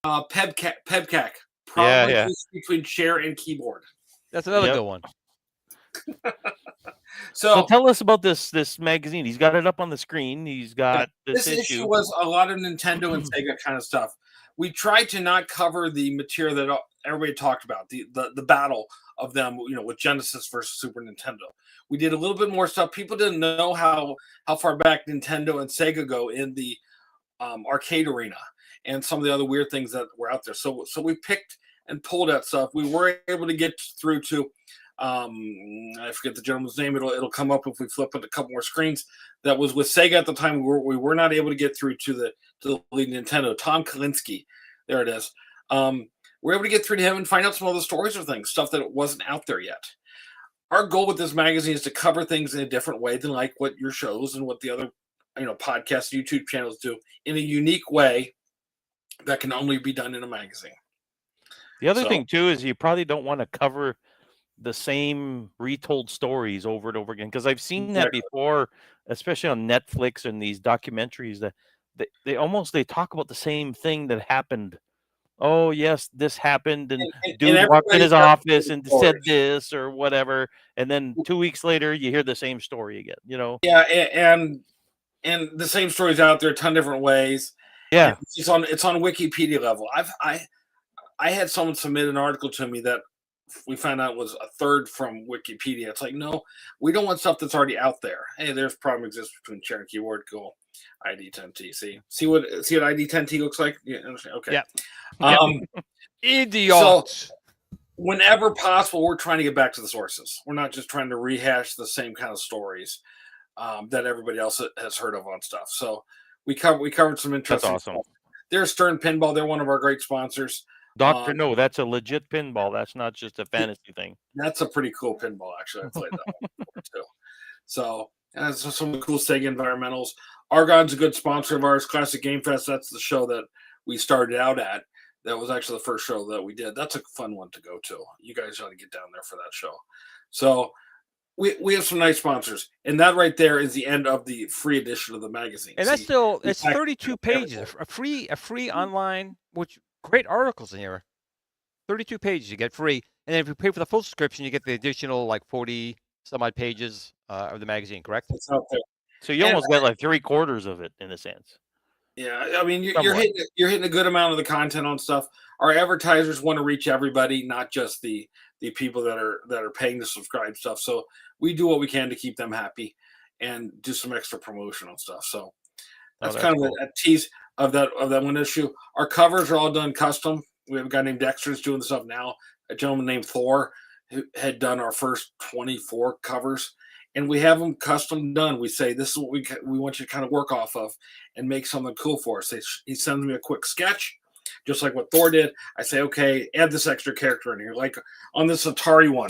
PEBCAC. Problem between share and keyboard. That's another good one. So tell us about this magazine. He's got it up on the screen. He's got this issue was a lot of Nintendo and Sega kind of stuff. We tried to not cover the material that everybody talked about, the battle of them, with Genesis versus Super Nintendo. We did a little bit more stuff. People didn't know how far back Nintendo and Sega go in the arcade arena and some of the other weird things that were out there. So we picked and pulled that stuff. We were able to get through to I forget the gentleman's name. It'll come up if we flip it a couple more screens. That was with Sega at the time. We were not able to get through to the lead Nintendo. Tom Kalinske, there it is. We're able to get through to him and find out some other stories or things, stuff that wasn't out there yet. Our goal with this magazine is to cover things in a different way than like what your shows and what the other podcasts, YouTube channels do, in a unique way that can only be done in a magazine. The other thing too is you probably don't want to cover the same retold stories over and over again, because I've seen that before, especially on Netflix and these documentaries that they talk about the same thing that happened. Oh yes, this happened, and dude walked in his office and said this or whatever, and then 2 weeks later you hear the same story again. Yeah, and the same story's out there a ton of different ways. Yeah, it's on Wikipedia level. I had someone submit an article to me that we found out was a third from Wikipedia. It's like, no, we don't want stuff that's already out there. Hey, there's problem exists between share and keyboard. Cool. ID10T. See what ID10T looks like? Yeah. Okay. Yeah. Idiot. So whenever possible, we're trying to get back to the sources. We're not just trying to rehash the same kind of stories that everybody else has heard of on stuff. So we covered some interesting That's awesome. stuff. There's Stern Pinball. They're one of our great sponsors. Dr. No, that's a legit pinball. That's not just a fantasy thing. That's a pretty cool pinball, actually. I played that one before too. So that's some cool Sega Environmentals. Argon's a good sponsor of ours. Classic Game Fest. That's the show that we started out at. That was actually the first show that we did. That's a fun one to go to. You guys ought to get down there for that show. So we have some nice sponsors, and that right there is the end of the free edition of the magazine. And that's still it's 32 pages, a free online, which great articles in here. 32 pages you get free, and then if you pay for the full subscription, you get the additional like 40 some odd pages of the magazine. Correct? It's out there. So you almost get like 3/4 of it in a sense. Yeah, I mean you're hitting a good amount of the content on stuff. Our advertisers want to reach everybody, not just the people that are paying to subscribe stuff. So we do what we can to keep them happy and do some extra promotion on stuff. So that's kind of a tease of that one issue. Our covers are all done custom. We have a guy named Dexter who's doing this up now. A gentleman named Thor who had done our first 24 covers. And we have them custom done. We say, this is what we want you to kind of work off of and make something cool for us. He sends me a quick sketch, just like what Thor did. I say, okay, add this extra character in here. Like on this Atari one,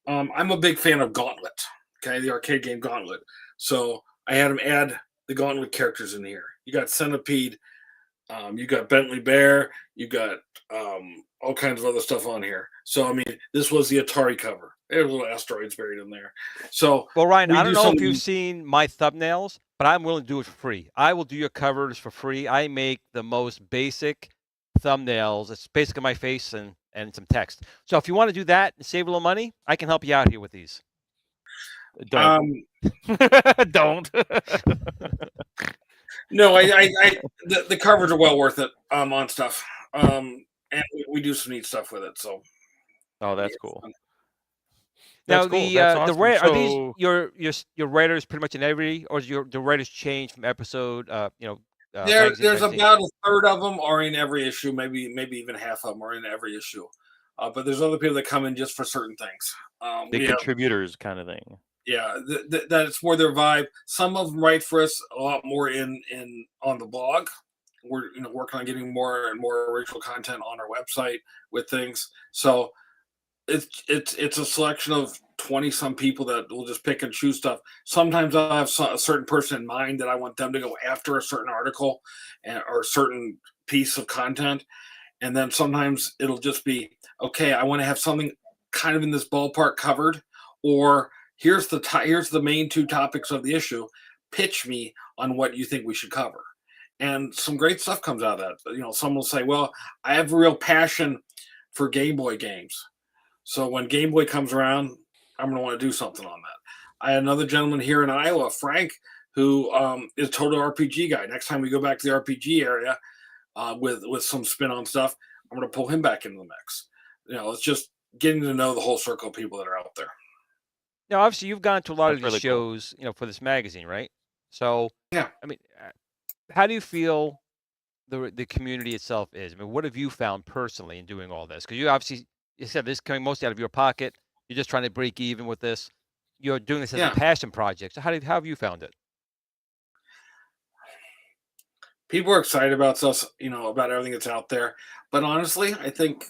I'm a big fan of Gauntlet, okay, the arcade game Gauntlet. So I had him add the Gauntlet characters in here. You got Centipede, you got Bentley Bear, you got all kinds of other stuff on here. So, I mean, this was the Atari cover. There's little asteroids buried in there. So, well, Ryan, I don't know if you've seen my thumbnails, but I'm willing to do it for free. I will do your covers for free. I make the most basic thumbnails. It's basically my face and some text. So if you want to do that and save a little money, I can help you out here with these. Don't. Don't. No, the covers are well worth it on stuff. And we do some neat stuff with it. So, oh, that's cool. Now that's cool. Awesome. Are these your writers pretty much in every, or is the writers change from episode? There's about a third of them are in every issue, maybe even half of them are in every issue. But there's other people that come in just for certain things. The contributors kind of thing. Yeah, that's more their vibe. Some of them write for us a lot more in on the blog. We're working on getting more and more original content on our website with things. So it's a selection of 20 some people that will just pick and choose stuff. Sometimes I have a certain person in mind that I want them to go after a certain article or a certain piece of content, and then sometimes it'll just be, okay, I want to have something kind of in this ballpark covered, or here's the main two topics of the issue. Pitch me on what you think we should cover. And some great stuff comes out of that. Someone will say, well, I have a real passion for Game Boy games. So when Game Boy comes around, I'm going to want to do something on that. I had another gentleman here in Iowa, Frank, who is a total RPG guy. Next time we go back to the RPG area with some spin on stuff, I'm going to pull him back into the mix. It's just getting to know the whole circle of people that are out there. Now, obviously, you've gone to a lot of these shows, for this magazine, right? So, yeah. I mean, how do you feel the community itself is? I mean, what have you found personally in doing all this? Because you said this is coming mostly out of your pocket. You're just trying to break even with this. You're doing this as a passion project. So how have you found it? People are excited about us, about everything that's out there. But honestly, I don't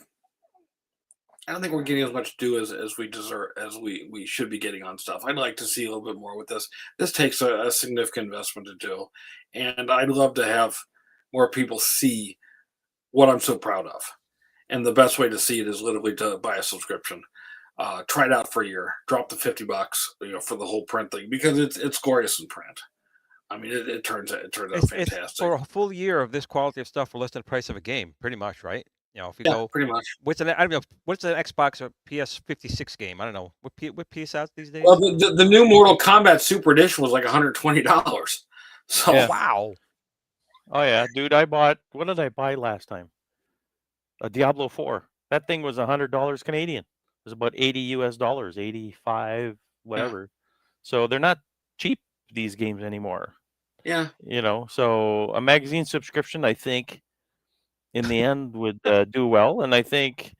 think we're getting as much due as we deserve, as we should be getting on stuff. I'd like to see a little bit more with this. This takes a significant investment to do. And I'd love to have more people see what I'm so proud of. And the best way to see it is literally to buy a subscription. Try it out for a year. Drop the $50, for the whole print thing, because it's glorious in print. I mean, it turns out fantastic. It's for a full year of this quality of stuff for less than the price of a game, pretty much, right? If you go pretty much. I don't know what's an Xbox or PS56 game? I don't know what PS out these days. Well, the new Mortal Kombat Super Edition was like $120. So wow. Oh yeah, dude! What did I buy last time? A Diablo 4. That thing was $100 Canadian. It was about $80 US, 85, whatever. Yeah. So they're not cheap, these games anymore. Yeah. So a magazine subscription, I think, in the end would do well. And I think,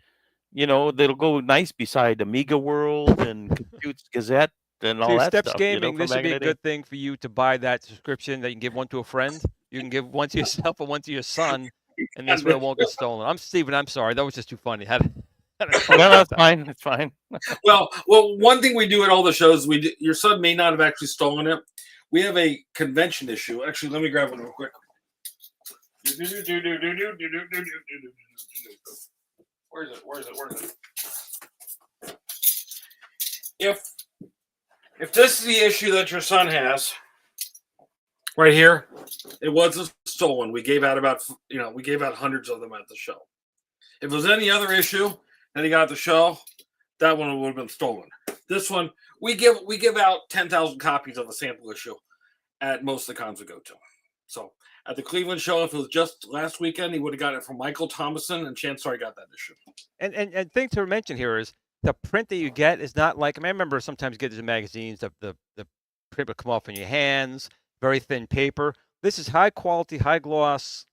that'll go nice beside Amiga World and Compute Gazette and all See, that Steps stuff. Gaming, From this would back be in a the day. good thing for you to buy that subscription that you can give one to a friend. You can give one to yourself and one to your son, and this way it won't get stolen. I'm Steven. I'm sorry. That was just too funny. Had a No, comment that's about that. fine. It's fine. Well, one thing we do at all the shows, your son may not have actually stolen it. We have a convention issue. Actually, let me grab one real quick. Where is it? If this is the issue that your son has, right here, it wasn't stolen. We gave out hundreds of them at the show. If it was any other issue that he got at the show, that one would have been stolen. This one, we give out 10,000 copies of a sample issue at most of the cons we go to. So at the Cleveland show, if it was just last weekend, he would have gotten it from Michael Thomason, and chances are he got that issue. And thing to mention here is the print that you get is not like, I remember sometimes you get these magazines, the print would come off in your hands, very thin paper. This is high quality, high gloss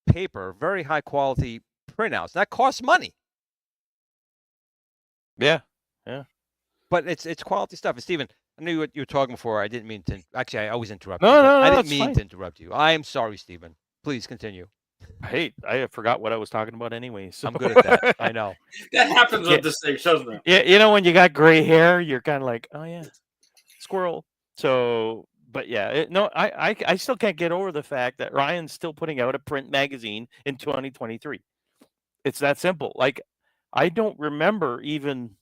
paper, very high quality printouts. That costs money. Yeah. But it's quality stuff. And Stephen, I knew you were talking before. I didn't mean to. Actually, I always interrupt you. No, I didn't it's mean fine. to interrupt you. I am sorry, Stephen. Please continue. Hey, I forgot what I was talking about anyway. So. I'm good at that. I know. That happens at this stage, doesn't it? Yeah, when you got gray hair, you're kind of like, oh yeah, squirrel. So, but yeah, I still can't get over the fact that Ryan's still putting out a print magazine in 2023. It's that simple. Like, I don't remember even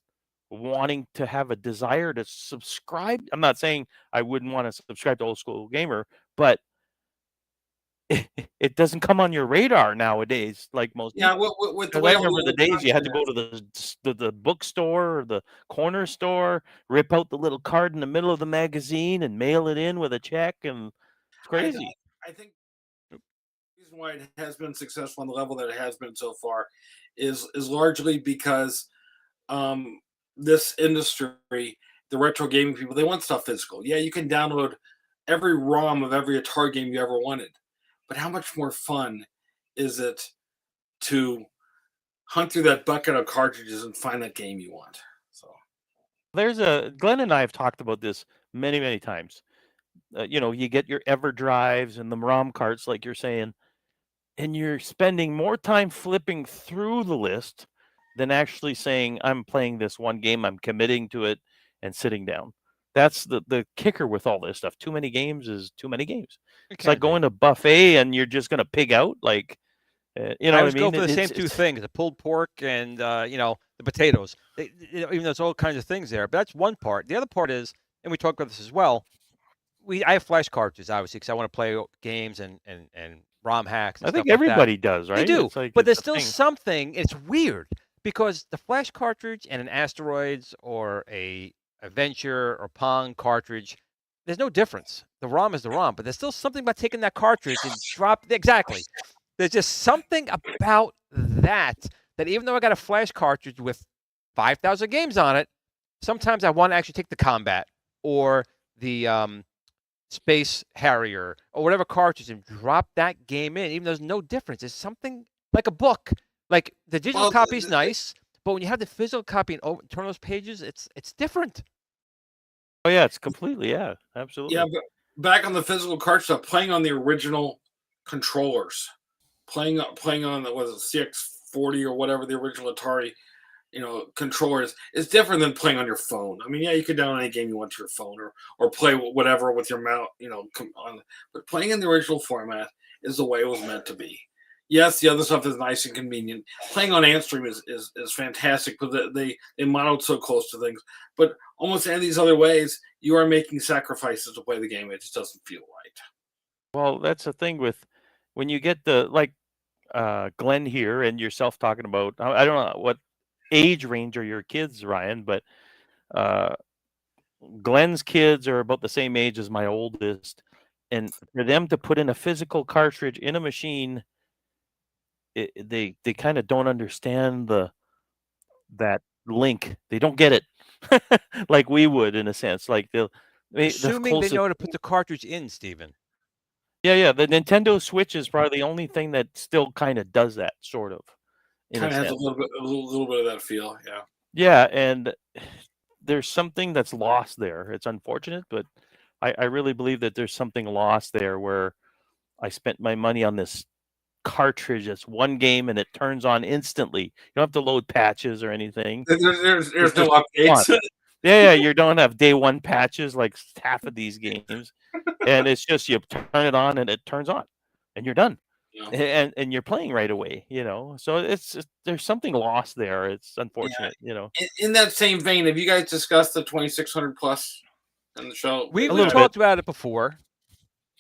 wanting to have a desire to subscribe. I'm not saying I wouldn't want to subscribe to Old School Gamer, but it doesn't come on your radar nowadays like most people. With the Because way I remember the days you had to go to the bookstore or the corner store, rip out the little card in the middle of the magazine and mail it in with a check, and it's crazy. I think the reason why it has been successful on the level that it has been so far is largely because this industry, the retro gaming people, they want stuff physical. Yeah, you can download every ROM of every Atari game you ever wanted, but how much more fun is it to hunt through that bucket of cartridges and find that game you want? So Glenn and I have talked about this many, many times. You get your EverDrives and the ROM carts, like you're saying, and you're spending more time flipping through the list than actually saying, I'm playing this one game, I'm committing to it and sitting down. That's the kicker with all this stuff. Too many games is too many games. It's like going to buffet and you're just going to pig out. Like, I always go for the same two things: the pulled pork and the potatoes. Even though there's all kinds of things there, but that's one part. The other part is, and we talked about this as well. I have flash cartridges, obviously, because I want to play games and ROM hacks. And I think stuff everybody like does, right? They do, like, but there's still something. It's weird because the flash cartridge and an Asteroids or a Adventure or Pong cartridge, there's no difference. The ROM is the ROM, but there's still something about taking that cartridge and exactly. There's just something about that even though I got a flash cartridge with 5,000 games on it, sometimes I want to actually take the Combat or the Space Harrier or whatever cartridge and drop that game in, even though there's no difference. It's something like a book. Like the digital copy is nice, but when you have the physical copy and turn those pages, it's different. Oh yeah, it's completely absolutely. Yeah, but back on the physical card stuff, playing on the original controllers, playing on the CX40 or whatever the original Atari, controllers is different than playing on your phone. I mean, yeah, you could download any game you want to your phone or play whatever with your mouse, but playing in the original format is the way it was meant to be. Yes, the other stuff is nice and convenient. Playing on Antstream is fantastic, but they modeled so close to things. But almost any of these other ways, you are making sacrifices to play the game. It just doesn't feel right. Well, that's the thing with when you get Glenn here and yourself talking about, I don't know what age range are your kids, Ryan, but Glenn's kids are about the same age as my oldest, and for them to put in a physical cartridge in a machine, they kind of don't understand that link. They don't get it like we would, in a sense. Like assuming they know how to put the cartridge in, Stephen. Yeah. The Nintendo Switch is probably the only thing that still kind of does that, sort of. in Kind a of has sense. a little bit of that feel. Yeah. Yeah, and there's something that's lost there. It's unfortunate, but I really believe that there's something lost there where I spent my money on this cartridge. It's one game and it turns on instantly. You don't have to load patches or anything. There's It's no just on. updates. Yeah, you don't have day one patches like half of these games, and it's just you turn it on and it turns on, and you're done, Yeah. and you're playing right away. So there's something lost there. It's unfortunate. In that same vein, have you guys discussed the 2600 plus in the show? We little talked about it before.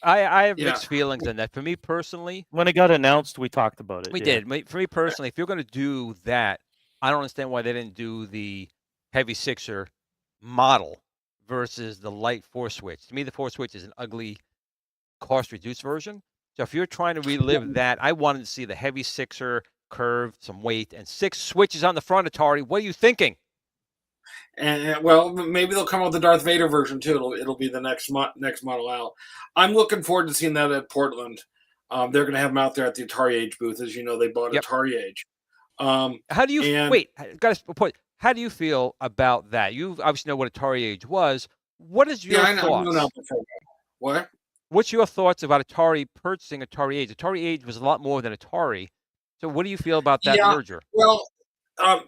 I have Yeah. mixed feelings on that. For me personally, When it got announced, we talked about it. we yeah. did. For me personally, if you're going to do that, I don't understand why they didn't do the heavy sixer model versus the light four switch. To me, the four switch is an ugly, cost reduced version. So if you're trying to relive that, I wanted to see the heavy sixer curve, some weight, and 6 switches on the front. Atari, what are you thinking? And well, maybe they'll come out with the Darth Vader version too. It'll be the next model out. I'm looking forward to seeing that at Portland. They're going to have them out there at the Atari Age booth. As you know, they bought Atari Age. How do you wait? Got a point. How do you feel about that? You obviously know what Atari Age was. What is your thoughts? What? What's your thoughts about Atari purchasing Atari Age? Atari Age was a lot more than Atari. So what do you feel about that merger? Well,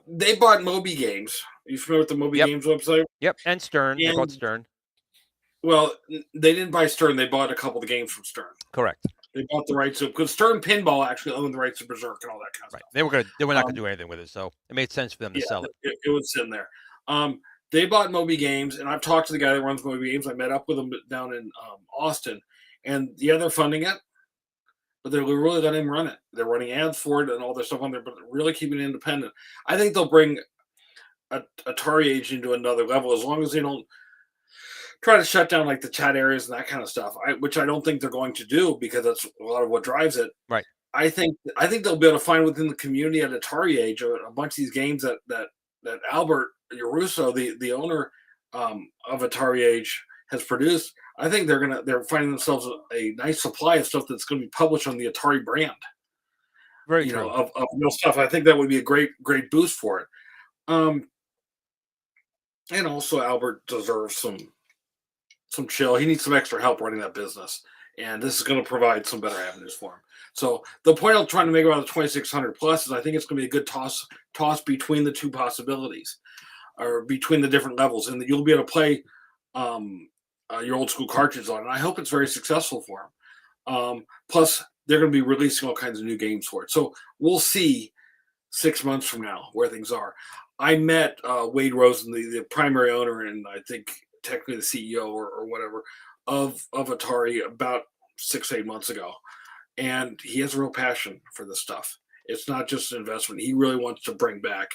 they bought Moby Games. Are you familiar with the Moby Games website? Yep, and Stern. They bought Stern. Well, they didn't buy Stern. They bought a couple of the games from Stern. Correct. They bought the rights to, because Stern Pinball actually owned the rights to Berserk and all that kind of stuff. They were not going to do anything with it, so it made sense for them to sell it. It was sitting there. They bought Moby Games, and I've talked to the guy that runs Moby Games. I met up with him down in Austin, and they're funding it, but they're really letting him run it. They're running ads for it and all their stuff on there, but really keeping it independent. I think they'll bring Atari Age into another level as long as they don't try to shut down like the chat areas and that kind of stuff, which I don't think they're going to do because that's a lot of what drives it. Right. I think they'll be able to find within the community at Atari Age a bunch of these games that Albert Russo, the owner of Atari Age, has produced. I think they're finding themselves a nice supply of stuff that's going to be published on the Atari brand. Very true. Of real stuff. I think that would be a great boost for it. And also Albert deserves some chill. He needs some extra help running that business, and this is going to provide some better avenues for him. So the point I'm trying to make about the 2600 plus is I think it's going to be a good toss between the two possibilities, or between the different levels, and you'll be able to play your old school cartridges on it. And I hope it's very successful for him. Plus, they're going to be releasing all kinds of new games for it. So we'll see 6 months from now where things are. I met Wade Rosen, the primary owner, and I think technically the CEO or whatever of Atari about 6-8 months ago, and he has a real passion for this stuff. It's not just an investment. He really wants to bring back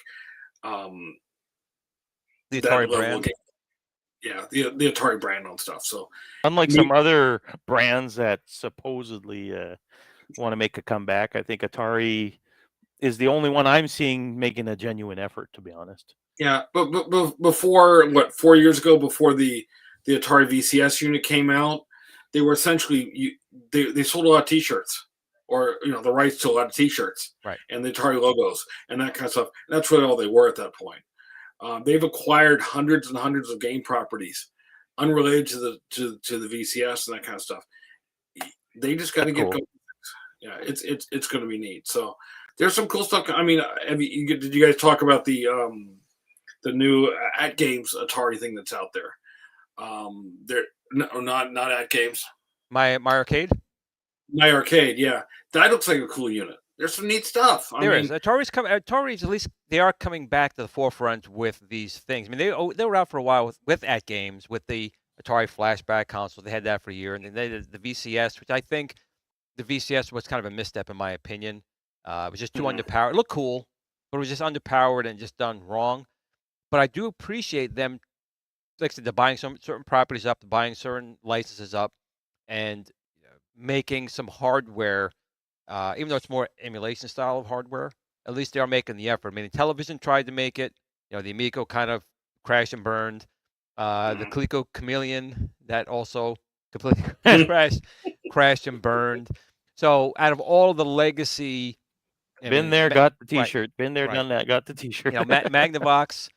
the Atari brand. Yeah, the Atari brand on stuff. So unlike some other brands that supposedly want to make a comeback, I think Atari is the only one I'm seeing making a genuine effort, to be honest. Yeah, but before 4 years ago, before the Atari VCS unit came out, they were essentially they sold a lot of T-shirts, or the rights to a lot of T-shirts, right? And the Atari logos and that kind of stuff. And that's really all they were at that point. They've acquired hundreds and hundreds of game properties unrelated to the VCS and that kind of stuff. They just got to get going. Yeah, it's going to be neat. So there's some cool stuff. I mean, did you guys talk about the new At Games Atari thing that's out there? They're not At Games. My Arcade. My Arcade, yeah, that looks like a cool unit. There's some neat stuff. Is. Atari's at least they are coming back to the forefront with these things. I mean, they were out for a while with At Games, with the Atari Flashback console. They had that for a year, and then they did the VCS, which I think the VCS was kind of a misstep in my opinion. It was just too underpowered. It looked cool, but it was just underpowered and just done wrong. But I do appreciate them, like I said, they're buying some certain properties up, they're buying certain licenses up, and making some hardware. Even though it's more emulation style of hardware, at least they are making the effort. I mean, the television tried to make it. The Amico kind of crashed and burned. The Coleco Chameleon, that also completely crashed and burned. So out of all the legacy Been there, got the right, T-shirt. Been there, right. done that, got the T-shirt. Magnavox,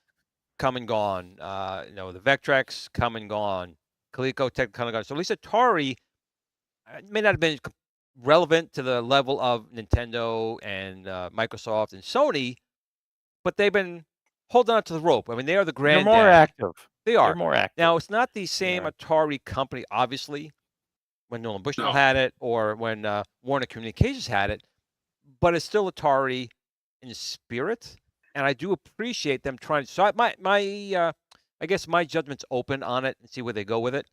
come and gone. The Vectrex, come and gone. Coleco Tech, come and gone. So at least Atari may not have been relevant to the level of Nintendo and Microsoft and Sony, but they've been holding on to the rope. I mean, they are the They're granddad. more active. They They're are. more active. Now, it's not the same Yeah. Atari company, obviously, when Nolan Bushnell No. had it or when Warner Communications had it, but it's still Atari in spirit, and I do appreciate them trying. So I guess my judgment's open on it and see where they go with it.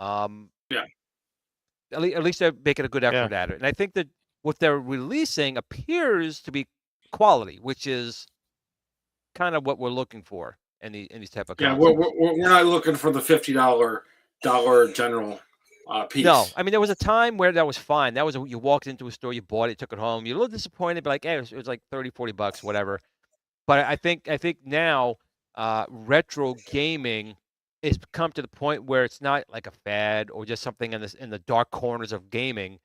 Yeah. At least they're making a good effort at it, and I think that what they're releasing appears to be quality, which is kind of what we're looking for in these type of consoles. We're not looking for the $50 general piece. No, I mean there was a time where that was fine. That was you walked into a store, you bought it, took it home. You're a little disappointed, but like, hey, it was like $30-$40, whatever. But I think now retro gaming has come to the point where it's not like a fad or just something in the dark corners of gaming.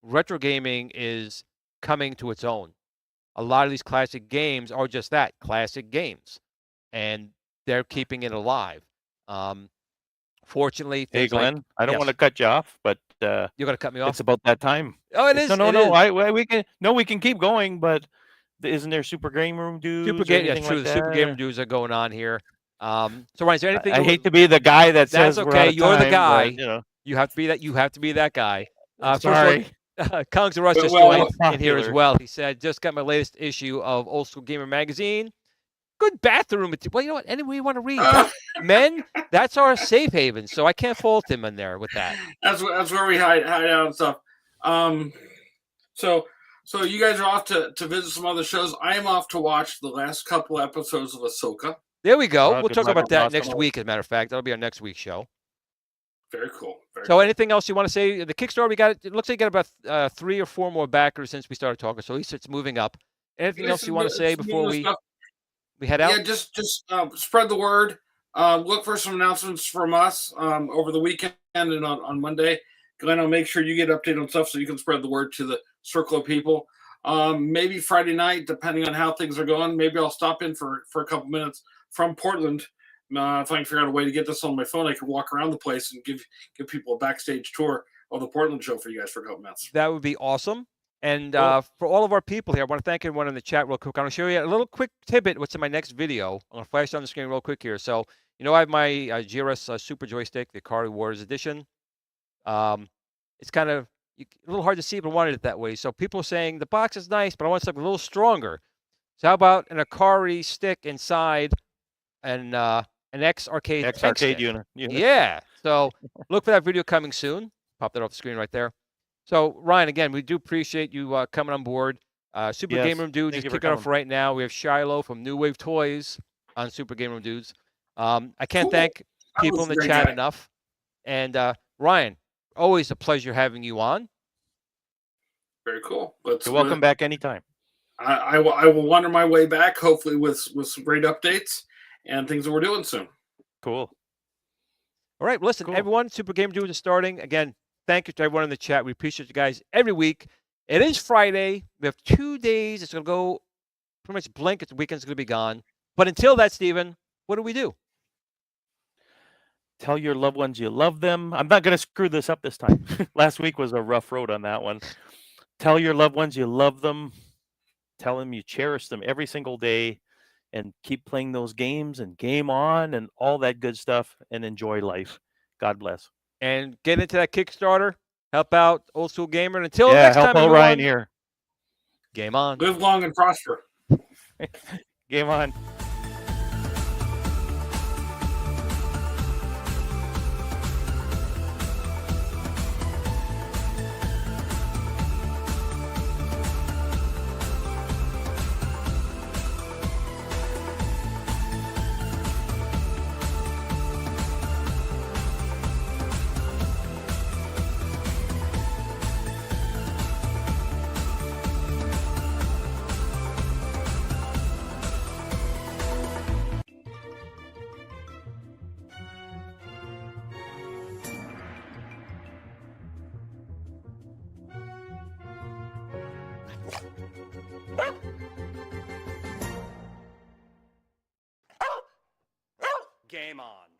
Retro gaming is coming to its own. A lot of these classic games are just that, classic games, and they're keeping it alive. Fortunately, Hey, things like- Glenn, I don't Yes. want to cut you off, but you're going to cut me off. it's about that time. Oh, it is. No. We can keep going, but isn't there Super Game Room dudes? Super or game, yeah, anything true. like The Super that? Game dudes are going on here. So Ryan, is there anything? I hate to be the guy that That's says we're okay. out of You're the time, guy. but, you know, You have to be that. You have to be that guy. sorry. Kongs and Russ just Well, joined in here as popular. well. He said, "Just got my latest issue of Old School Gamer magazine. Good bathroom material. Well, you know what? Anyway, you want to read, men. That's our safe haven. So I can't fault him in there with that. That's where we hide out and stuff. So you guys are off to visit some other shows. I am off to watch the last couple episodes of Ahsoka. There we go. Oh, We'll good talk luck. about that Awesome. next week. As a matter of fact, that'll be our next week's show. Very cool. So anything else you want to say? The Kickstarter, we got. It looks like you got about 3 or 4 more backers since we started talking. So at least it's moving up. Anything else you want to say before we head out? Yeah, just spread the word. Look for some announcements from us over the weekend and on Monday. Glenn, I'll make sure you get updated on stuff so you can spread the word to the circle of people. Maybe Friday night, depending on how things are going. Maybe I'll stop in for a couple minutes from Portland. If I can figure out a way to get this on my phone, I can walk around the place and give people a backstage tour of the Portland show for you guys for a couple minutes. That would be awesome. And Cool. for all of our people here, I want to thank everyone in the chat real quick. I'm going to show you a little quick tidbit what's in my next video. I'm going to flash on the screen real quick here. So, I have my GRS Super Joystick, the Ikara Wars Edition. It's kind of a little hard to see, but I wanted it that way. So people are saying the box is nice, but I want something a little stronger. So how about an Ikari stick inside and an X-Arcade X-Arcade unit. Yeah. So look for that video coming soon. Pop that off the screen right there. So Ryan, again, we do appreciate you coming on board. Super Yes, Game Room Dudes is thank you for kicking off coming. right now. We have Shiloh from New Wave Toys on Super Game Room Dudes. I can't Cool. thank That people was in the a great chat guy. enough. And Ryan, always a pleasure having you on. Very cool. You're welcome back anytime. I will wander my way back, hopefully with some great updates and things that we're doing soon. Cool. All right, listen, Cool. everyone, Super Game Dudes is starting. Again, thank you to everyone in the chat. We appreciate you guys every week. It is Friday. We have 2 days. It's going to go pretty much blink. The weekend's going to be gone. But until that, Steven, what do we do? Tell your loved ones you love them. I'm not going to screw this up this time. Last week was a rough road on that one. Tell your loved ones you love them. Tell them you cherish them every single day, and keep playing those games and game on and all that good stuff, and enjoy life. God bless. And get into that Kickstarter. Help out Old School Gamer. And until Yeah, next help time, out everyone, Ryan here. game on. Live long and prosper. Game on. Game on.